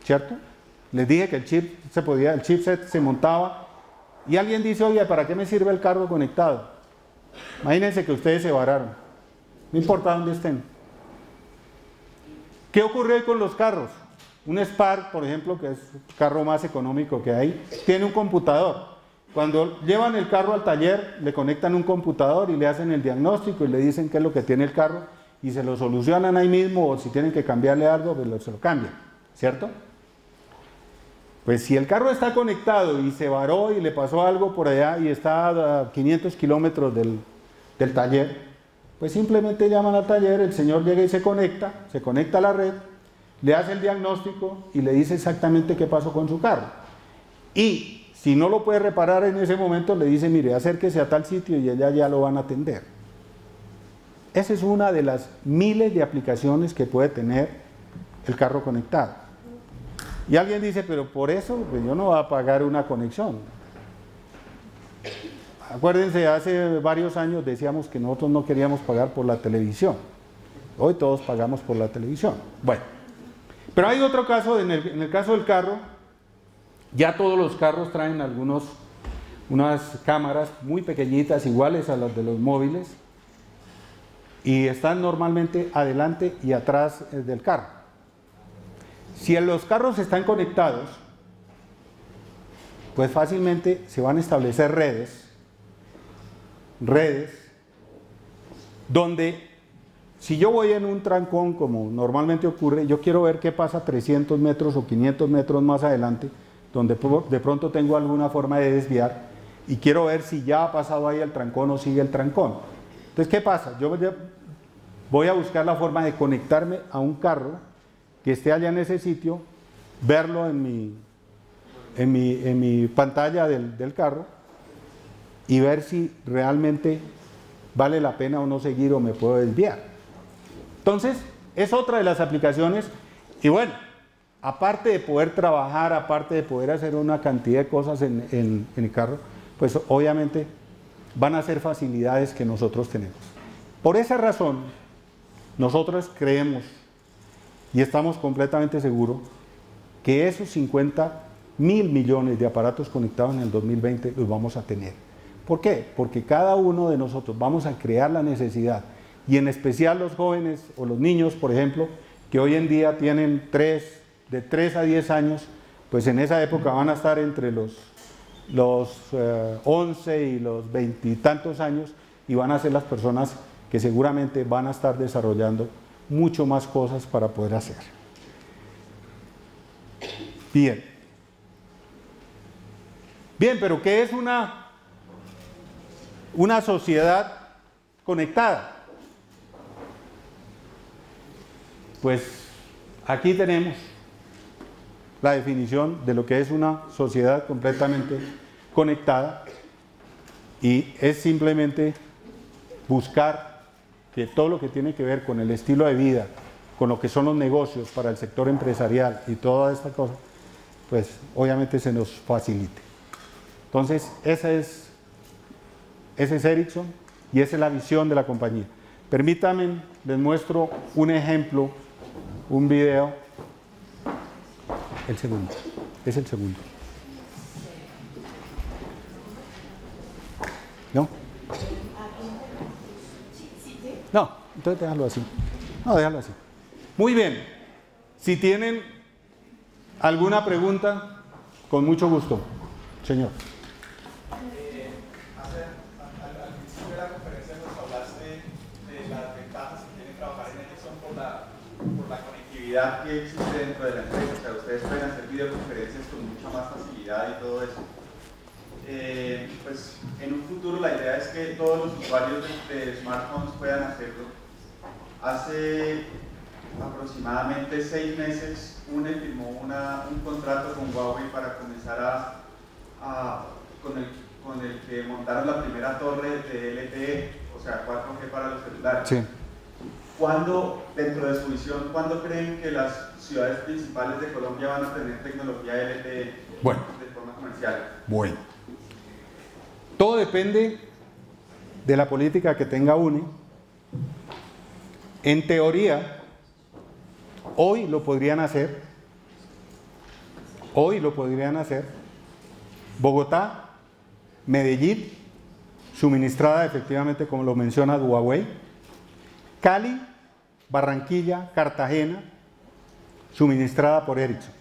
¿cierto? Les dije que el chipset se montaba, y alguien dice, oye, ¿para qué me sirve el carro conectado? Imagínense que ustedes se vararon, no importa dónde estén. ¿Qué ocurre hoy con los carros? Un Spark, por ejemplo, que es el carro más económico que hay, tiene un computador. Cuando llevan el carro al taller, le conectan un computador y le hacen el diagnóstico y le dicen qué es lo que tiene el carro y se lo solucionan ahí mismo, o si tienen que cambiarle algo, pues se lo cambian, ¿cierto? Pues si el carro está conectado y se varó y le pasó algo por allá y está a 500 kilómetros del taller, pues simplemente llaman al taller, el señor llega y se conecta a la red, le hace el diagnóstico y le dice exactamente qué pasó con su carro. Y si no lo puede reparar en ese momento, le dice, mire, acérquese a tal sitio y allá ya lo van a atender. Esa es una de las miles de aplicaciones que puede tener el carro conectado. Y alguien dice, pero por eso pues yo no voy a pagar una conexión. Acuérdense, hace varios años decíamos que nosotros no queríamos pagar por la televisión. Hoy todos pagamos por la televisión. Bueno, pero hay otro caso, en el caso del carro, ya todos los carros traen unas cámaras muy pequeñitas, iguales a las de los móviles, y están normalmente adelante y atrás del carro. Si los carros están conectados, pues fácilmente se van a establecer redes donde, si yo voy en un trancón, como normalmente ocurre, yo quiero ver qué pasa 300 metros o 500 metros más adelante, donde de pronto tengo alguna forma de desviar, y quiero ver si ya ha pasado ahí el trancón o sigue el trancón. Entonces, ¿qué pasa? Yo voy a buscar la forma de conectarme a un carro que esté allá en ese sitio, verlo en mi pantalla del carro y ver si realmente vale la pena o no seguir o me puedo desviar. Entonces, es otra de las aplicaciones. Y bueno, aparte de poder trabajar, aparte de poder hacer una cantidad de cosas en el carro, pues obviamente van a ser facilidades que nosotros tenemos. Por esa razón, nosotros creemos y estamos completamente seguros que esos 50.000 millones de aparatos conectados en el 2020 los vamos a tener. ¿Por qué? Porque cada uno de nosotros vamos a crear la necesidad, y en especial los jóvenes o los niños, por ejemplo, que hoy en día tienen de 3 a 10 años, pues en esa época van a estar entre los 11 y los 20 y tantos años, y van a ser las personas que seguramente van a estar desarrollando mucho más cosas para poder hacer. Bien, pero ¿qué es una sociedad conectada? Pues aquí tenemos la definición de lo que es una sociedad completamente conectada, y es simplemente buscar que todo lo que tiene que ver con el estilo de vida, con lo que son los negocios para el sector empresarial y toda esta cosa, pues obviamente se nos facilite. Entonces, ese es Ericsson y esa es la visión de la compañía. Permítanme, les muestro un ejemplo, un video. Es el segundo. ¿No? No, entonces déjalo así. No, déjalo así. Muy bien. Si tienen alguna pregunta, con mucho gusto. Señor. Al principio de la conferencia nos hablaste de las ventajas que tiene trabajar en Ericsson por la conectividad que existe dentro de la empresa. O sea, ustedes pueden hacer videoconferencias con mucha más facilidad y todo eso. Pues en un futuro la idea es que todos los usuarios de smartphones puedan hacerlo. Hace aproximadamente 6 meses, UNE firmó un contrato con Huawei para comenzar con el que montaron la primera torre de LTE, o sea, 4G para los celulares. Sí. ¿Cuándo, dentro de su visión, cuándo creen que las ciudades principales de Colombia van a tener tecnología LTE de forma comercial? Bueno. Todo depende de la política que tenga UNE. En teoría, hoy lo podrían hacer. Hoy lo podrían hacer. Bogotá, Medellín, suministrada efectivamente, como lo menciona Huawei. Cali, Barranquilla, Cartagena, suministrada por Ericsson.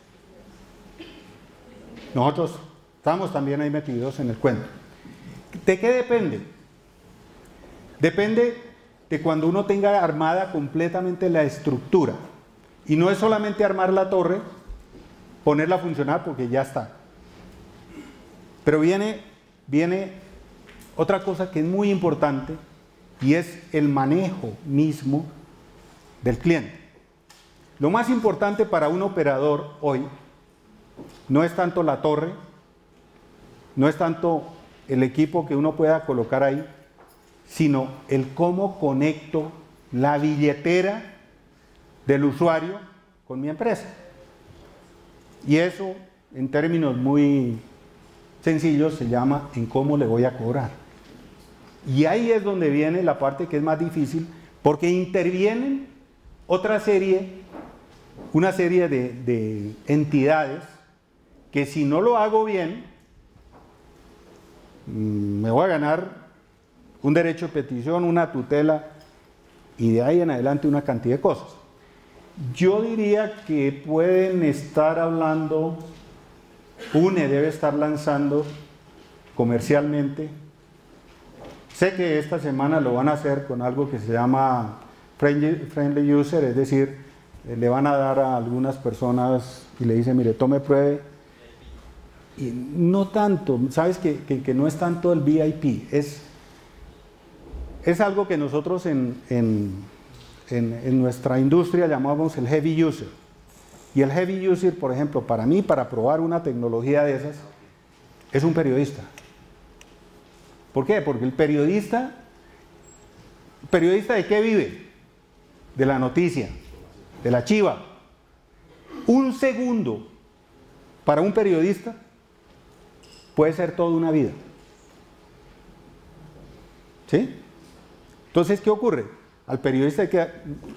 Nosotros estamos también ahí metidos en el cuento. ¿De qué depende? Depende de cuando uno tenga armada completamente la estructura. Y no es solamente armar la torre, ponerla a funcionar porque ya está. Pero viene otra cosa que es muy importante y es el manejo mismo del cliente. Lo más importante para un operador hoy no es tanto la torre, no es tanto el equipo que uno pueda colocar ahí, sino el cómo conecto la billetera del usuario con mi empresa. Y eso, en términos muy sencillos, se llama en cómo le voy a cobrar. Y ahí es donde viene la parte que es más difícil, porque intervienen una serie de entidades que si no lo hago bien, me voy a ganar un derecho de petición, una tutela y de ahí en adelante una cantidad de cosas. Yo diría que pueden estar hablando, UNE debe estar lanzando comercialmente. Sé que esta semana lo van a hacer con algo que se llama Friendly User, es decir, le van a dar a algunas personas y le dicen, mire, tome, pruebe. Y no tanto, sabes que no es tanto el VIP, es algo que nosotros en nuestra industria llamamos el heavy user. Y el heavy user, por ejemplo, para mí, para probar una tecnología de esas, es un periodista. ¿Por qué? Porque el periodista ¿de qué vive? De la noticia, de la chiva. Un segundo para un periodista puede ser toda una vida. ¿Sí? Entonces, ¿qué ocurre? Al periodista hay que,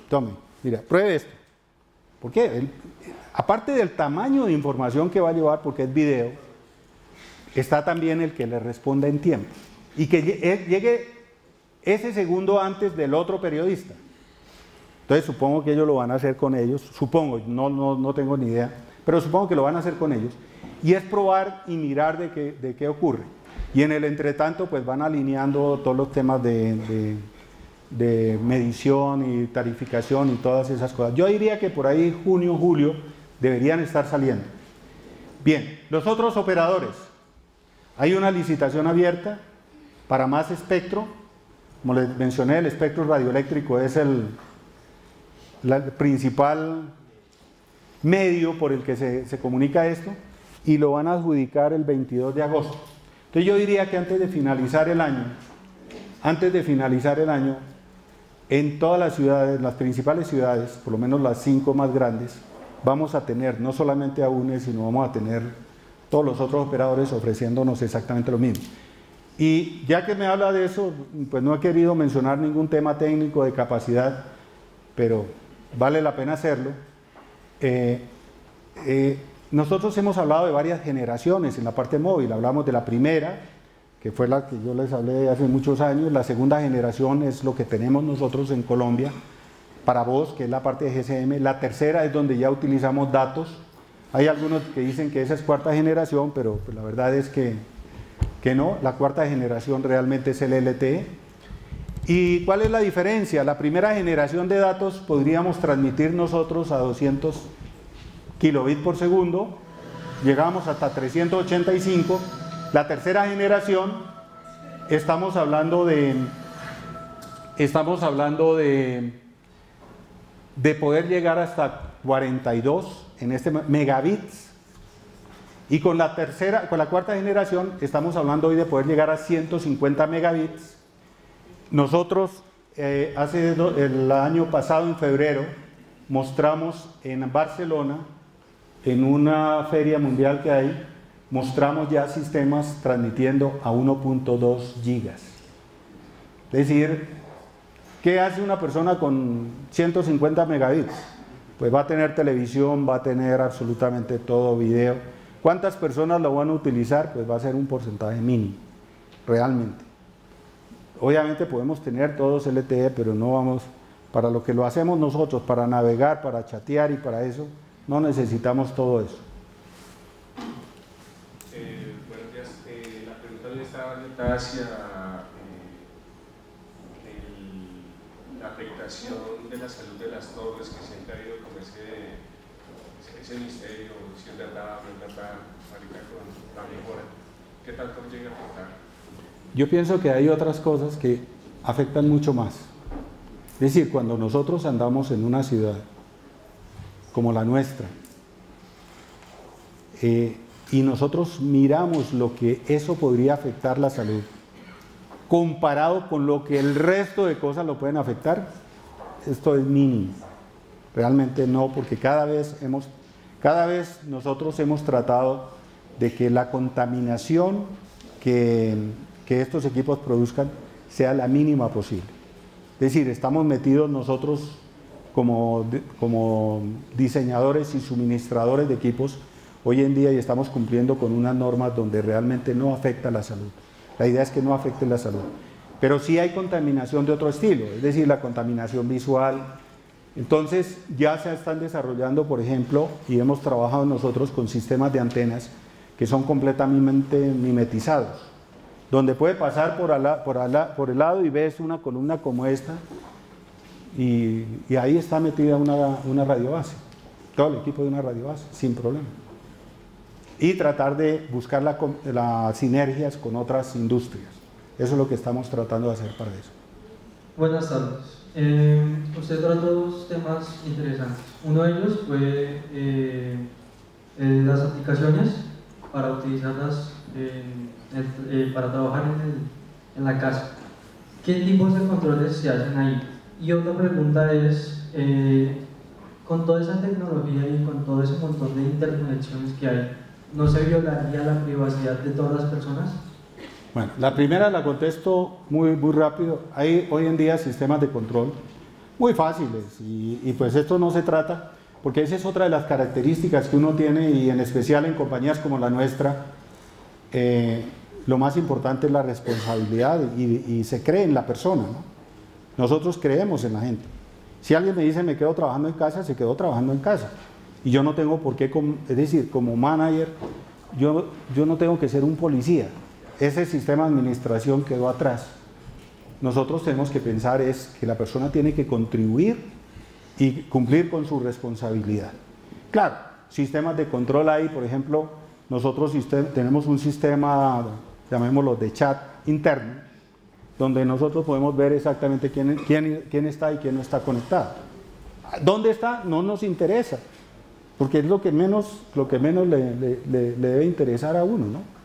tome, mira, pruebe esto. ¿Por qué? Aparte del tamaño de información que va a llevar, porque es video, está también el que le responda en tiempo. Y que llegue ese segundo antes del otro periodista. Entonces, supongo que ellos lo van a hacer con ellos. Supongo, no tengo ni idea. Pero supongo que lo van a hacer con ellos. Y es probar y mirar de qué ocurre. Y en el entretanto, pues van alineando todos los temas de medición y tarificación y todas esas cosas. Yo diría que por ahí junio, julio deberían estar saliendo. Bien, los otros operadores. Hay una licitación abierta para más espectro. Como les mencioné, el espectro radioeléctrico es el principal medio por el que se comunica esto, y lo van a adjudicar el 22 de agosto. Entonces yo diría que antes de finalizar el año, en todas las ciudades, las principales ciudades, por lo menos las 5 más grandes, vamos a tener no solamente a UNE, sino vamos a tener todos los otros operadores ofreciéndonos exactamente lo mismo. Y ya que me habla de eso, pues no he querido mencionar ningún tema técnico de capacidad, pero vale la pena hacerlo. Nosotros hemos hablado de varias generaciones en la parte móvil. Hablamos de la primera, que fue la que yo les hablé hace muchos años. La segunda generación es lo que tenemos nosotros en Colombia para voz, que es la parte de GSM. La tercera es donde ya utilizamos datos. Hay algunos que dicen que esa es cuarta generación, pero pues la verdad es que no. La cuarta generación realmente es el LTE. ¿Y cuál es la diferencia? La primera generación de datos podríamos transmitir nosotros a 200 kilobits por segundo, llegamos hasta 385. La tercera generación, estamos hablando de de poder llegar hasta 42 en este megabits, y con la cuarta generación estamos hablando hoy de poder llegar a 150 megabits. Nosotros el año pasado, en febrero, mostramos en Barcelona, en una feria mundial que hay, mostramos ya sistemas transmitiendo a 1.2 gigas. Es decir, ¿qué hace una persona con 150 megabits? Pues va a tener televisión, va a tener absolutamente todo, video. ¿Cuántas personas lo van a utilizar? Pues va a ser un porcentaje mínimo, realmente. Obviamente podemos tener todos LTE, pero no vamos, para lo que lo hacemos nosotros, para navegar, para chatear y para eso, no necesitamos todo eso. Buenos días. La pregunta le estaba orientada hacia la afectación de la salud de las torres, que siempre ha habido con ese misterio, si es verdad o no es verdad, ahorita con la mejora. ¿Qué tanto llega a afectar? Yo pienso que hay otras cosas que afectan mucho más. Es decir, cuando nosotros andamos en una ciudad como la nuestra, y nosotros miramos lo que eso podría afectar la salud, comparado con lo que el resto de cosas lo pueden afectar, esto es mínimo. Realmente no, porque cada vez nosotros hemos tratado de que la contaminación que estos equipos produzcan sea la mínima posible. Es decir, estamos metidos nosotros como diseñadores y suministradores de equipos hoy en día, y estamos cumpliendo con unas normas donde realmente no afecta la salud. La idea es que no afecte la salud. Pero sí hay contaminación de otro estilo, es decir, la contaminación visual. Entonces ya se están desarrollando, por ejemplo, y hemos trabajado nosotros con sistemas de antenas que son completamente mimetizados, donde puede pasar por el lado y ves una columna como esta, y ahí está metida una radiobase, todo el equipo de una radiobase, sin problema. Y tratar de buscar las sinergias con otras industrias. Eso es lo que estamos tratando de hacer para eso. Buenas tardes. Usted trató dos temas interesantes. Uno de ellos fue las aplicaciones para utilizarlas para trabajar en la casa. ¿Qué tipos de controles se hacen ahí? Y otra pregunta es, con toda esa tecnología y con todo ese montón de interconexiones que hay, ¿no se violaría la privacidad de todas las personas? Bueno, la primera la contesto muy rápido. Hay hoy en día sistemas de control muy fáciles y pues esto no se trata, porque esa es otra de las características que uno tiene, y en especial en compañías como la nuestra, lo más importante es la responsabilidad y se cree en la persona, ¿no? Nosotros creemos en la gente. Si alguien me dice me quedo trabajando en casa, se quedó trabajando en casa. Y yo no tengo por qué, es decir, como manager, yo no tengo que ser un policía. Ese sistema de administración quedó atrás. Nosotros tenemos que pensar es que la persona tiene que contribuir y cumplir con su responsabilidad. Claro, sistemas de control hay, por ejemplo, nosotros tenemos un sistema, llamémoslo de chat interno, donde nosotros podemos ver exactamente quién está y quién no está conectado. ¿Dónde está? No nos interesa, porque es lo que menos le debe interesar a uno, ¿no?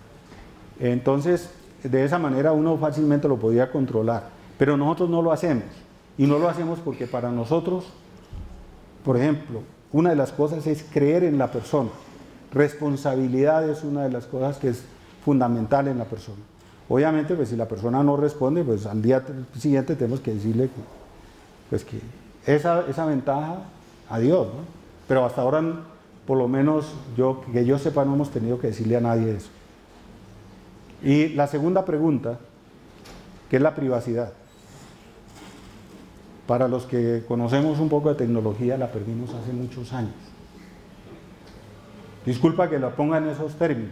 Entonces, de esa manera uno fácilmente lo podía controlar, pero nosotros no lo hacemos, y no lo hacemos porque para nosotros, por ejemplo, una de las cosas es creer en la persona. Responsabilidad es una de las cosas que es fundamental en la persona. Obviamente, pues si la persona no responde, pues al día siguiente tenemos que decirle que esa ventaja, adiós, ¿no? Pero hasta ahora, por lo menos que yo sepa, no hemos tenido que decirle a nadie eso. Y la segunda pregunta, que es la privacidad. Para los que conocemos un poco de tecnología, la perdimos hace muchos años. Disculpa que la ponga en esos términos.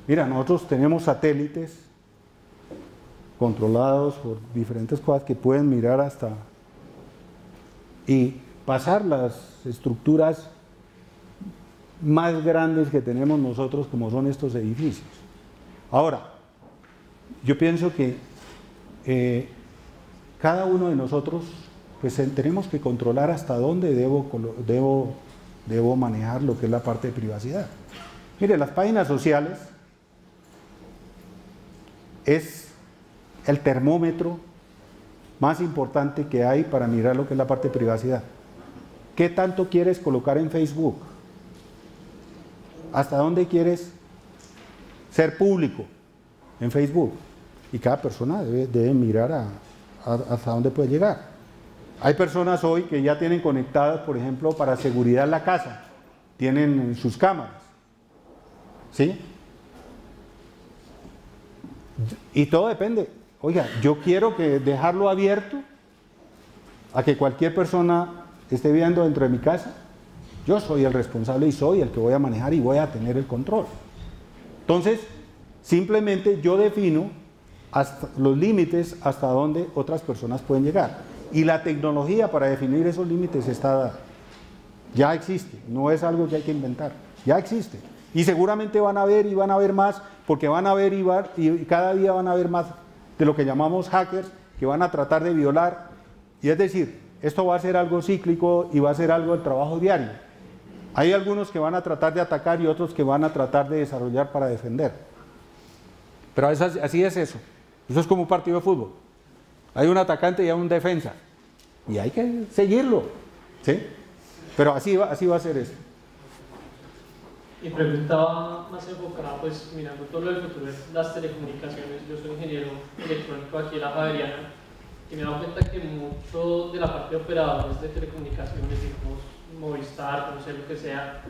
Mira, nosotros tenemos satélites controlados por diferentes cosas que pueden mirar hasta y pasar las estructuras más grandes que tenemos nosotros, como son estos edificios. Ahora, yo pienso que cada uno de nosotros pues tenemos que controlar hasta dónde debo manejar lo que es la parte de privacidad. Mire, las páginas sociales es el termómetro más importante que hay para mirar lo que es la parte de privacidad. ¿Qué tanto quieres colocar en Facebook? ¿Hasta dónde quieres ser público en Facebook? Y cada persona debe mirar hasta dónde puede llegar. Hay personas hoy que ya tienen conectadas, por ejemplo, para seguridad en la casa, tienen sus cámaras, ¿sí? Y todo depende. Oiga, yo quiero dejarlo abierto a que cualquier persona esté viendo dentro de mi casa. Yo soy el responsable y soy el que voy a manejar y voy a tener el control. Entonces, simplemente yo defino hasta los límites hasta donde otras personas pueden llegar. Y la tecnología para definir esos límites está dada. Ya existe, no es algo que hay que inventar, ya existe. Y seguramente van a ver y van a ver más, porque van a ver y cada día van a ver más de lo que llamamos hackers, que van a tratar de violar. Y es decir, esto va a ser algo cíclico y va a ser algo del trabajo diario. Hay algunos que van a tratar de atacar y otros que van a tratar de desarrollar para defender. Pero así es eso. Eso es como un partido de fútbol. Hay un atacante y hay un defensa. Y hay que seguirlo, ¿sí? Pero así va a ser eso. Y preguntaba más enfocada, pues mirando todo lo del futuro de las telecomunicaciones. Yo soy ingeniero electrónico aquí en la Javeriana y me he dado cuenta que mucho de la parte de operadores de telecomunicaciones, digamos Movistar, no sé lo que sea,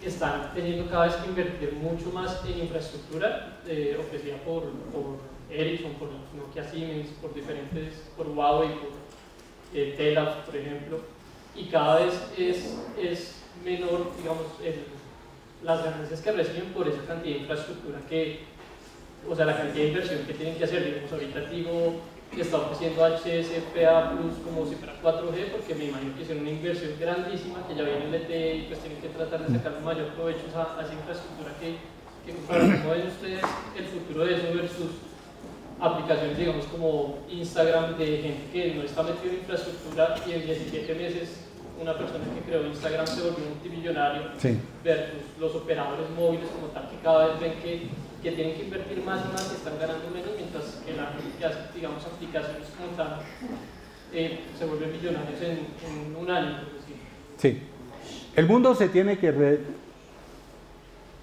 están teniendo cada vez que invertir mucho más en infraestructura ofrecida por Ericsson, por Nokia, Siemens, por Huawei, por Telas, por ejemplo, y cada vez es menor, digamos, las ganancias que reciben por esa cantidad de infraestructura o sea, la cantidad de inversión que tienen que hacer. Digamos, ahorita Tigo está ofreciendo HSPA Plus como si fuera 4G, porque me imagino que es una inversión grandísima, que ya viene el LTE y pues tienen que tratar de sacar el mayor provecho a esa infraestructura ¿cómo ven ustedes el futuro de eso versus aplicaciones, digamos, como Instagram, de gente que no está metida en infraestructura y en 17 meses una persona que creó Instagram se volvió multimillonario, sí, versus los operadores móviles como tal, que cada vez ven que tienen que invertir más y más y están ganando menos, mientras que la gente que hace, digamos, aplicaciones como tal se vuelven millonarios en un año, por decir. Sí. El mundo se tiene que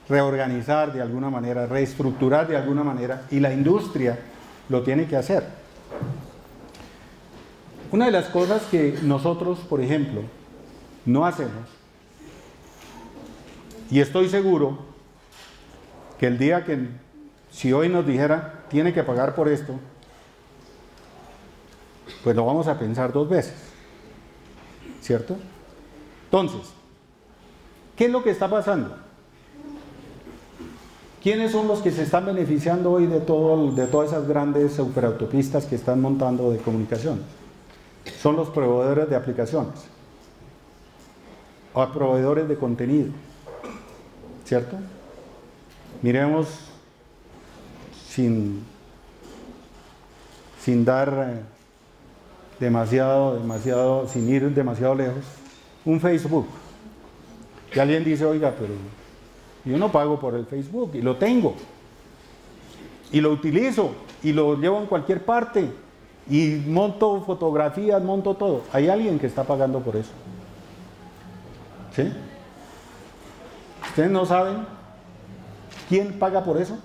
reorganizar de alguna manera, reestructurar de alguna manera, y la industria lo tiene que hacer. Una de las cosas que nosotros, por ejemplo, no hacemos, y estoy seguro que el día que, si hoy nos dijera, tiene que pagar por esto, pues lo vamos a pensar dos veces, ¿cierto? Entonces, ¿qué es lo que está pasando? ¿Quiénes son los que se están beneficiando hoy de todas esas grandes superautopistas que están montando de comunicación? Son los proveedores de aplicaciones o proveedores de contenido, ¿cierto? Miremos sin dar sin ir demasiado lejos, un Facebook. Y alguien dice, oiga, pero yo no pago por el Facebook y lo tengo y lo utilizo y lo llevo en cualquier parte y monto fotografías, monto todo. Hay alguien que está pagando por eso, ¿sí? ¿Ustedes no saben quién paga por eso?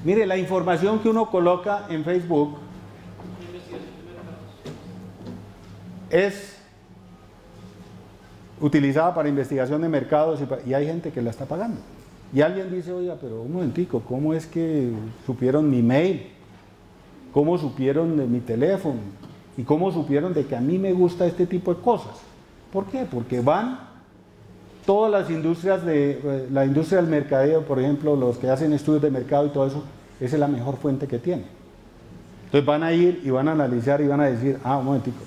Mire, la información que uno coloca en Facebook es utilizada para investigación de mercados y hay gente que la está pagando. Y alguien dice, oiga, pero un momentico, ¿cómo es que supieron mi mail? ¿Cómo supieron de mi teléfono? ¿Y cómo supieron de que a mí me gusta este tipo de cosas? ¿Por qué? Porque van todas las industrias la industria del mercadeo, por ejemplo, los que hacen estudios de mercado y todo eso, esa es la mejor fuente que tiene. Entonces van a ir y van a analizar y van a decir, un momentico,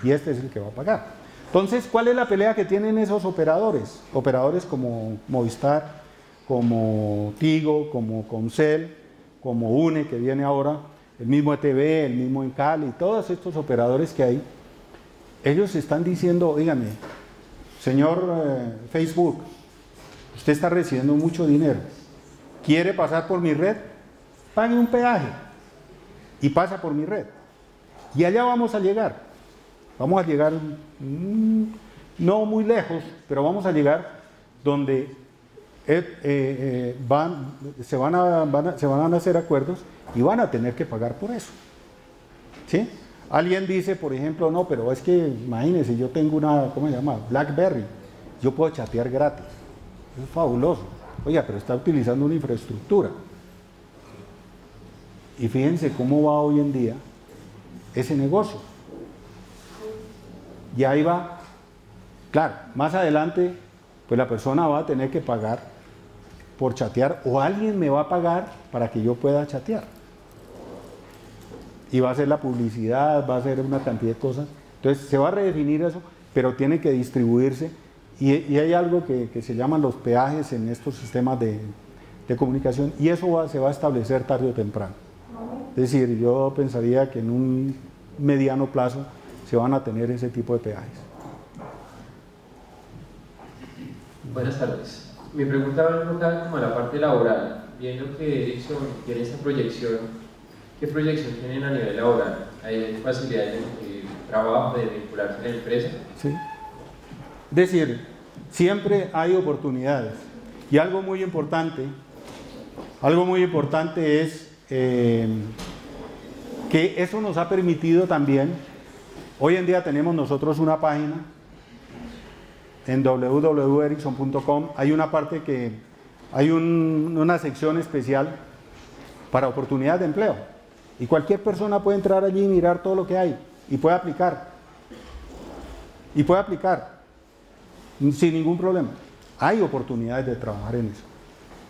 y este es el que va a pagar. Entonces, ¿cuál es la pelea que tienen esos operadores? Operadores como Movistar, como Tigo, como Comcel, como UNE, que viene ahora, el mismo ETV, el mismo Encal y todos estos operadores que hay, ellos están diciendo, oígame, señor Facebook, usted está recibiendo mucho dinero, ¿quiere pasar por mi red? Pague un peaje y pasa por mi red. Y allá vamos a llegar no muy lejos, pero vamos a llegar donde se van a hacer acuerdos y van a tener que pagar por eso. ¿Sí? Alguien dice, por ejemplo, no, pero es que imagínense, yo tengo una, ¿cómo se llama? BlackBerry, yo puedo chatear gratis. Eso es fabuloso. Oiga, pero está utilizando una infraestructura. Y fíjense cómo va hoy en día ese negocio. Y ahí va. Claro, más adelante, pues la persona va a tener que pagar por chatear, o alguien me va a pagar para que yo pueda chatear. Y va a hacer la publicidad, va a hacer una cantidad de cosas. Entonces se va a redefinir eso, pero tiene que distribuirse. Y hay algo que se llaman los peajes en estos sistemas de comunicación, y eso se va a establecer tarde o temprano. Es decir, yo pensaría que en un mediano plazo se van a tener ese tipo de peajes. Buenas tardes. Mi pregunta va enfocada como a la parte laboral. Viendo que Ericsson tiene esa proyección, ¿qué proyección tienen a nivel laboral? ¿Hay facilidades de trabajo, de vincularse a la empresa? Sí. Es decir, siempre hay oportunidades. Y algo muy importante es que eso nos ha permitido también, hoy en día tenemos nosotros una página en www.ericsson.com, hay una parte que hay una sección especial para oportunidades de empleo, y cualquier persona puede entrar allí y mirar todo lo que hay y puede aplicar sin ningún problema. Hay oportunidades de trabajar en eso,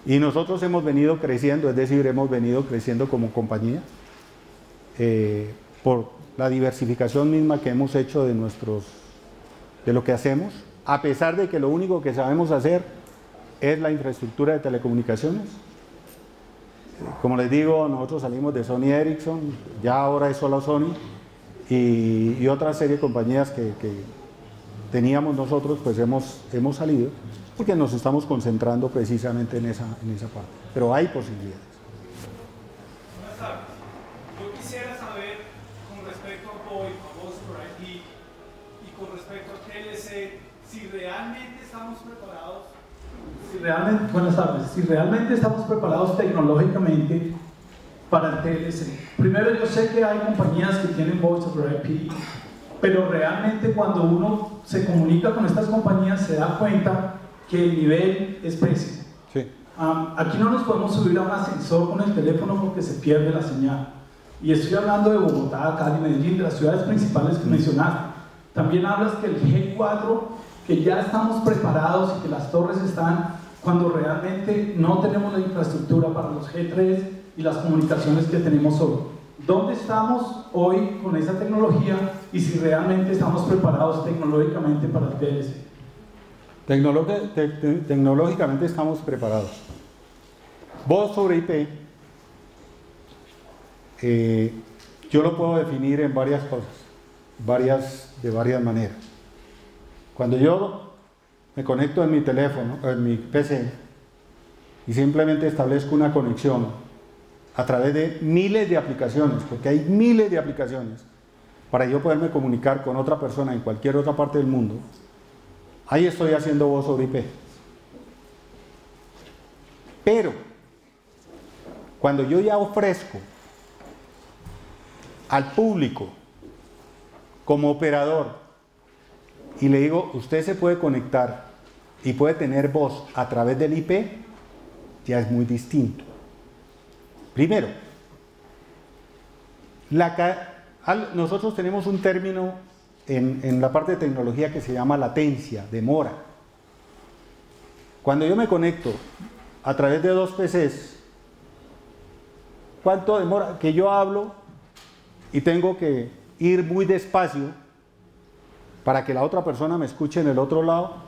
y nosotros hemos venido creciendo, es decir, hemos venido creciendo como compañía por la diversificación misma que hemos hecho de lo que hacemos, a pesar de que lo único que sabemos hacer es la infraestructura de telecomunicaciones. Como les digo, nosotros salimos de Sony Ericsson, ya ahora es solo Sony, y otra serie de compañías que teníamos nosotros, pues hemos salido, porque nos estamos concentrando precisamente en esa parte. Pero hay posibilidades. Buenas tardes. Yo quisiera saber, con respecto a VoIP, a Voice over IP, y con respecto a TLC, si realmente estamos preparados. Buenas tardes. Si realmente estamos preparados tecnológicamente para el TLC. Primero, yo sé que hay compañías que tienen Voice over IP, pero realmente cuando uno se comunica con estas compañías se da cuenta que el nivel es pésimo. Sí. Aquí no nos podemos subir a un ascensor con el teléfono porque se pierde la señal. Y estoy hablando de Bogotá, Cali, Medellín, de las ciudades principales que mencionaste. También hablas que el G4, que ya estamos preparados y que las torres están, cuando realmente no tenemos la infraestructura para los G3 y las comunicaciones que tenemos hoy. ¿Dónde estamos hoy con esa tecnología y si realmente estamos preparados tecnológicamente para el TLC? Tecnológicamente estamos preparados. Voz sobre IP, yo lo puedo definir en varias cosas, de varias maneras. Cuando yo me conecto en mi teléfono, en mi PC, y simplemente establezco una conexión a través de miles de aplicaciones, porque hay miles de aplicaciones, para yo poderme comunicar con otra persona en cualquier otra parte del mundo, ahí estoy haciendo voz sobre IP. Pero, cuando yo ya ofrezco al público como operador y le digo, usted se puede conectar y puede tener voz a través del IP, ya es muy distinto. Primero, nosotros tenemos un término en la parte de tecnología que se llama latencia, demora. Cuando yo me conecto a través de dos PCs, ¿cuánto demora? Que yo hablo y tengo que ir muy despacio para que la otra persona me escuche en el otro lado,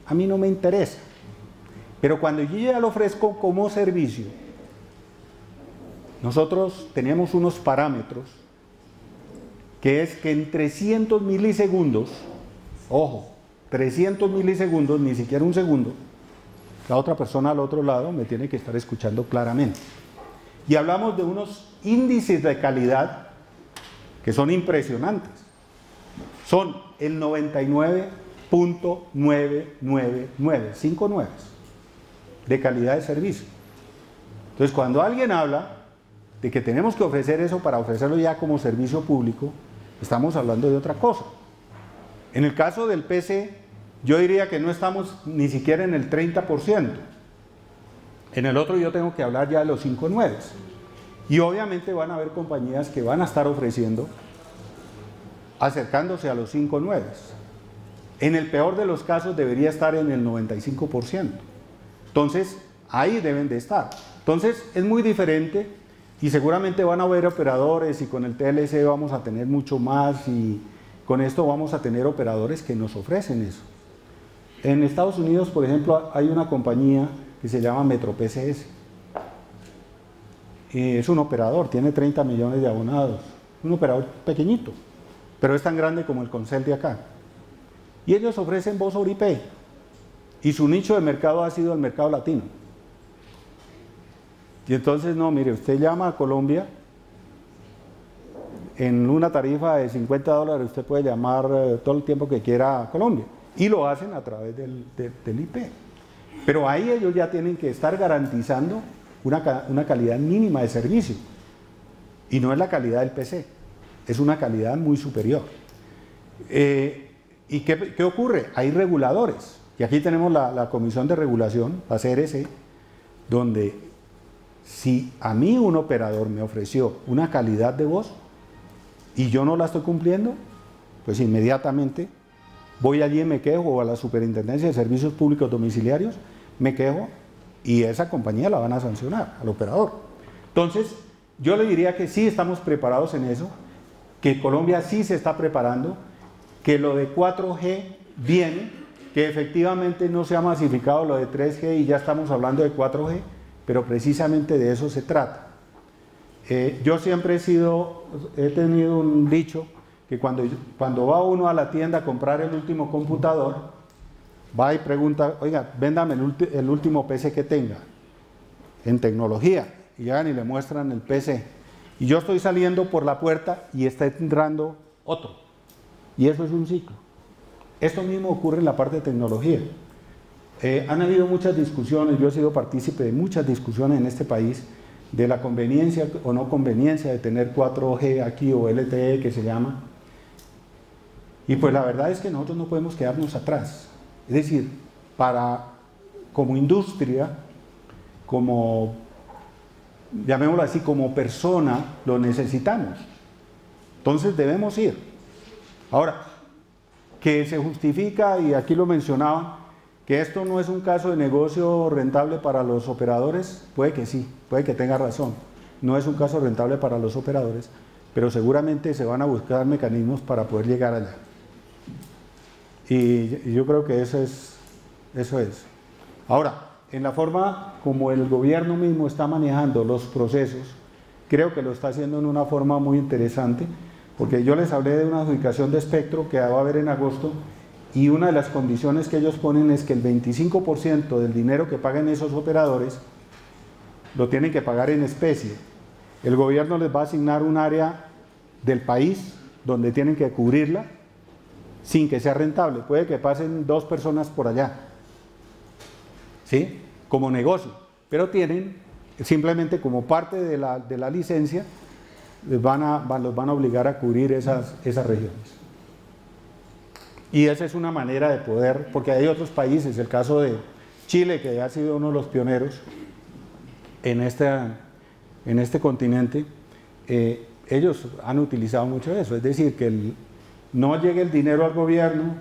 a mí no me interesa. Pero cuando yo ya lo ofrezco como servicio, nosotros teníamos unos parámetros que es que en 300 milisegundos, ojo, 300 milisegundos, ni siquiera un segundo, la otra persona al otro lado me tiene que estar escuchando claramente. Y hablamos de unos índices de calidad que son impresionantes. Son el 99.999, 5 nueves de calidad de servicio. Entonces, cuando alguien habla de que tenemos que ofrecer eso para ofrecerlo ya como servicio público, estamos hablando de otra cosa. En el caso del PC, yo diría que no estamos ni siquiera en el 30%. En el otro yo tengo que hablar ya de los 5 nueves. Y obviamente van a haber compañías que van a estar ofreciendo, acercándose a los 5 nueves. En el peor de los casos debería estar en el 95%. Entonces, ahí deben de estar. Entonces, es muy diferente y seguramente van a haber operadores y con el TLC vamos a tener mucho más y con esto vamos a tener operadores que nos ofrecen eso. En Estados Unidos, por ejemplo, hay una compañía que se llama MetroPCS. Es un operador, tiene 30 millones de abonados. Un operador pequeñito, pero es tan grande como el Concel de acá. Y ellos ofrecen voz over IP. Y su nicho de mercado ha sido el mercado latino. Y entonces, no, mire, usted llama a Colombia, en una tarifa de $50 usted puede llamar todo el tiempo que quiera a Colombia. Y lo hacen a través del IP. Pero ahí ellos ya tienen que estar garantizando una calidad mínima de servicio. Y no es la calidad del PC, es una calidad muy superior. ¿Y qué ocurre? Hay reguladores. Y aquí tenemos la Comisión de Regulación, la CRC, donde si a mí un operador me ofreció una calidad de voz y yo no la estoy cumpliendo, pues inmediatamente voy allí y me quejo, o a la Superintendencia de Servicios Públicos Domiciliarios, me quejo y esa compañía la van a sancionar, al operador. Entonces, yo le diría que sí estamos preparados en eso, que Colombia sí se está preparando, que lo de 4G viene, que efectivamente no se ha masificado lo de 3G y ya estamos hablando de 4G, pero precisamente de eso se trata. Yo siempre he tenido un dicho que cuando va uno a la tienda a comprar el último computador, va y pregunta, oiga, véndame el último PC que tenga, en tecnología, y llegan y le muestran el PC. Y yo estoy saliendo por la puerta y está entrando otro. Y eso es un ciclo. Esto mismo ocurre en la parte de tecnología. Han habido muchas discusiones, yo he sido partícipe de muchas discusiones en este país de la conveniencia o no conveniencia de tener 4G aquí o LTE que se llama. Y pues la verdad es que nosotros no podemos quedarnos atrás. Es decir, como industria, como, llamémoslo así, como persona, lo necesitamos. Entonces debemos ir. Ahora, que se justifica, y aquí lo mencionaba, que esto no es un caso de negocio rentable para los operadores, puede que sí, puede que tenga razón. No es un caso rentable para los operadores, pero seguramente se van a buscar mecanismos para poder llegar allá. Y yo creo que eso es. Ahora, en la forma como el gobierno mismo está manejando los procesos, creo que lo está haciendo en una forma muy interesante, porque yo les hablé de una adjudicación de espectro que va a haber en agosto, y una de las condiciones que ellos ponen es que el 25% del dinero que paguen esos operadores lo tienen que pagar en especie. El gobierno les va a asignar un área del país donde tienen que cubrirla sin que sea rentable. Puede que pasen 2 personas por allá, ¿sí? Como negocio, pero tienen, simplemente como parte de la licencia, los van a obligar a cubrir esas regiones. Y esa es una manera de poder, porque hay otros países, el caso de Chile, que ha sido uno de los pioneros en este continente, ellos han utilizado mucho eso, es decir, que no llegue el dinero al gobierno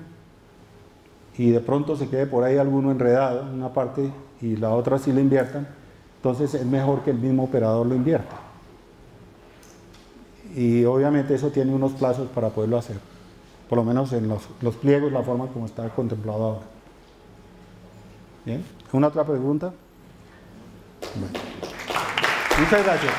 y de pronto se quede por ahí alguno enredado en una parte y la otra sí lo inviertan, entonces es mejor que el mismo operador lo invierta. Y obviamente eso tiene unos plazos para poderlo hacer, por lo menos en los pliegos, la forma como está contemplado ahora. ¿Bien? ¿Una otra pregunta? Bueno. Muchas gracias.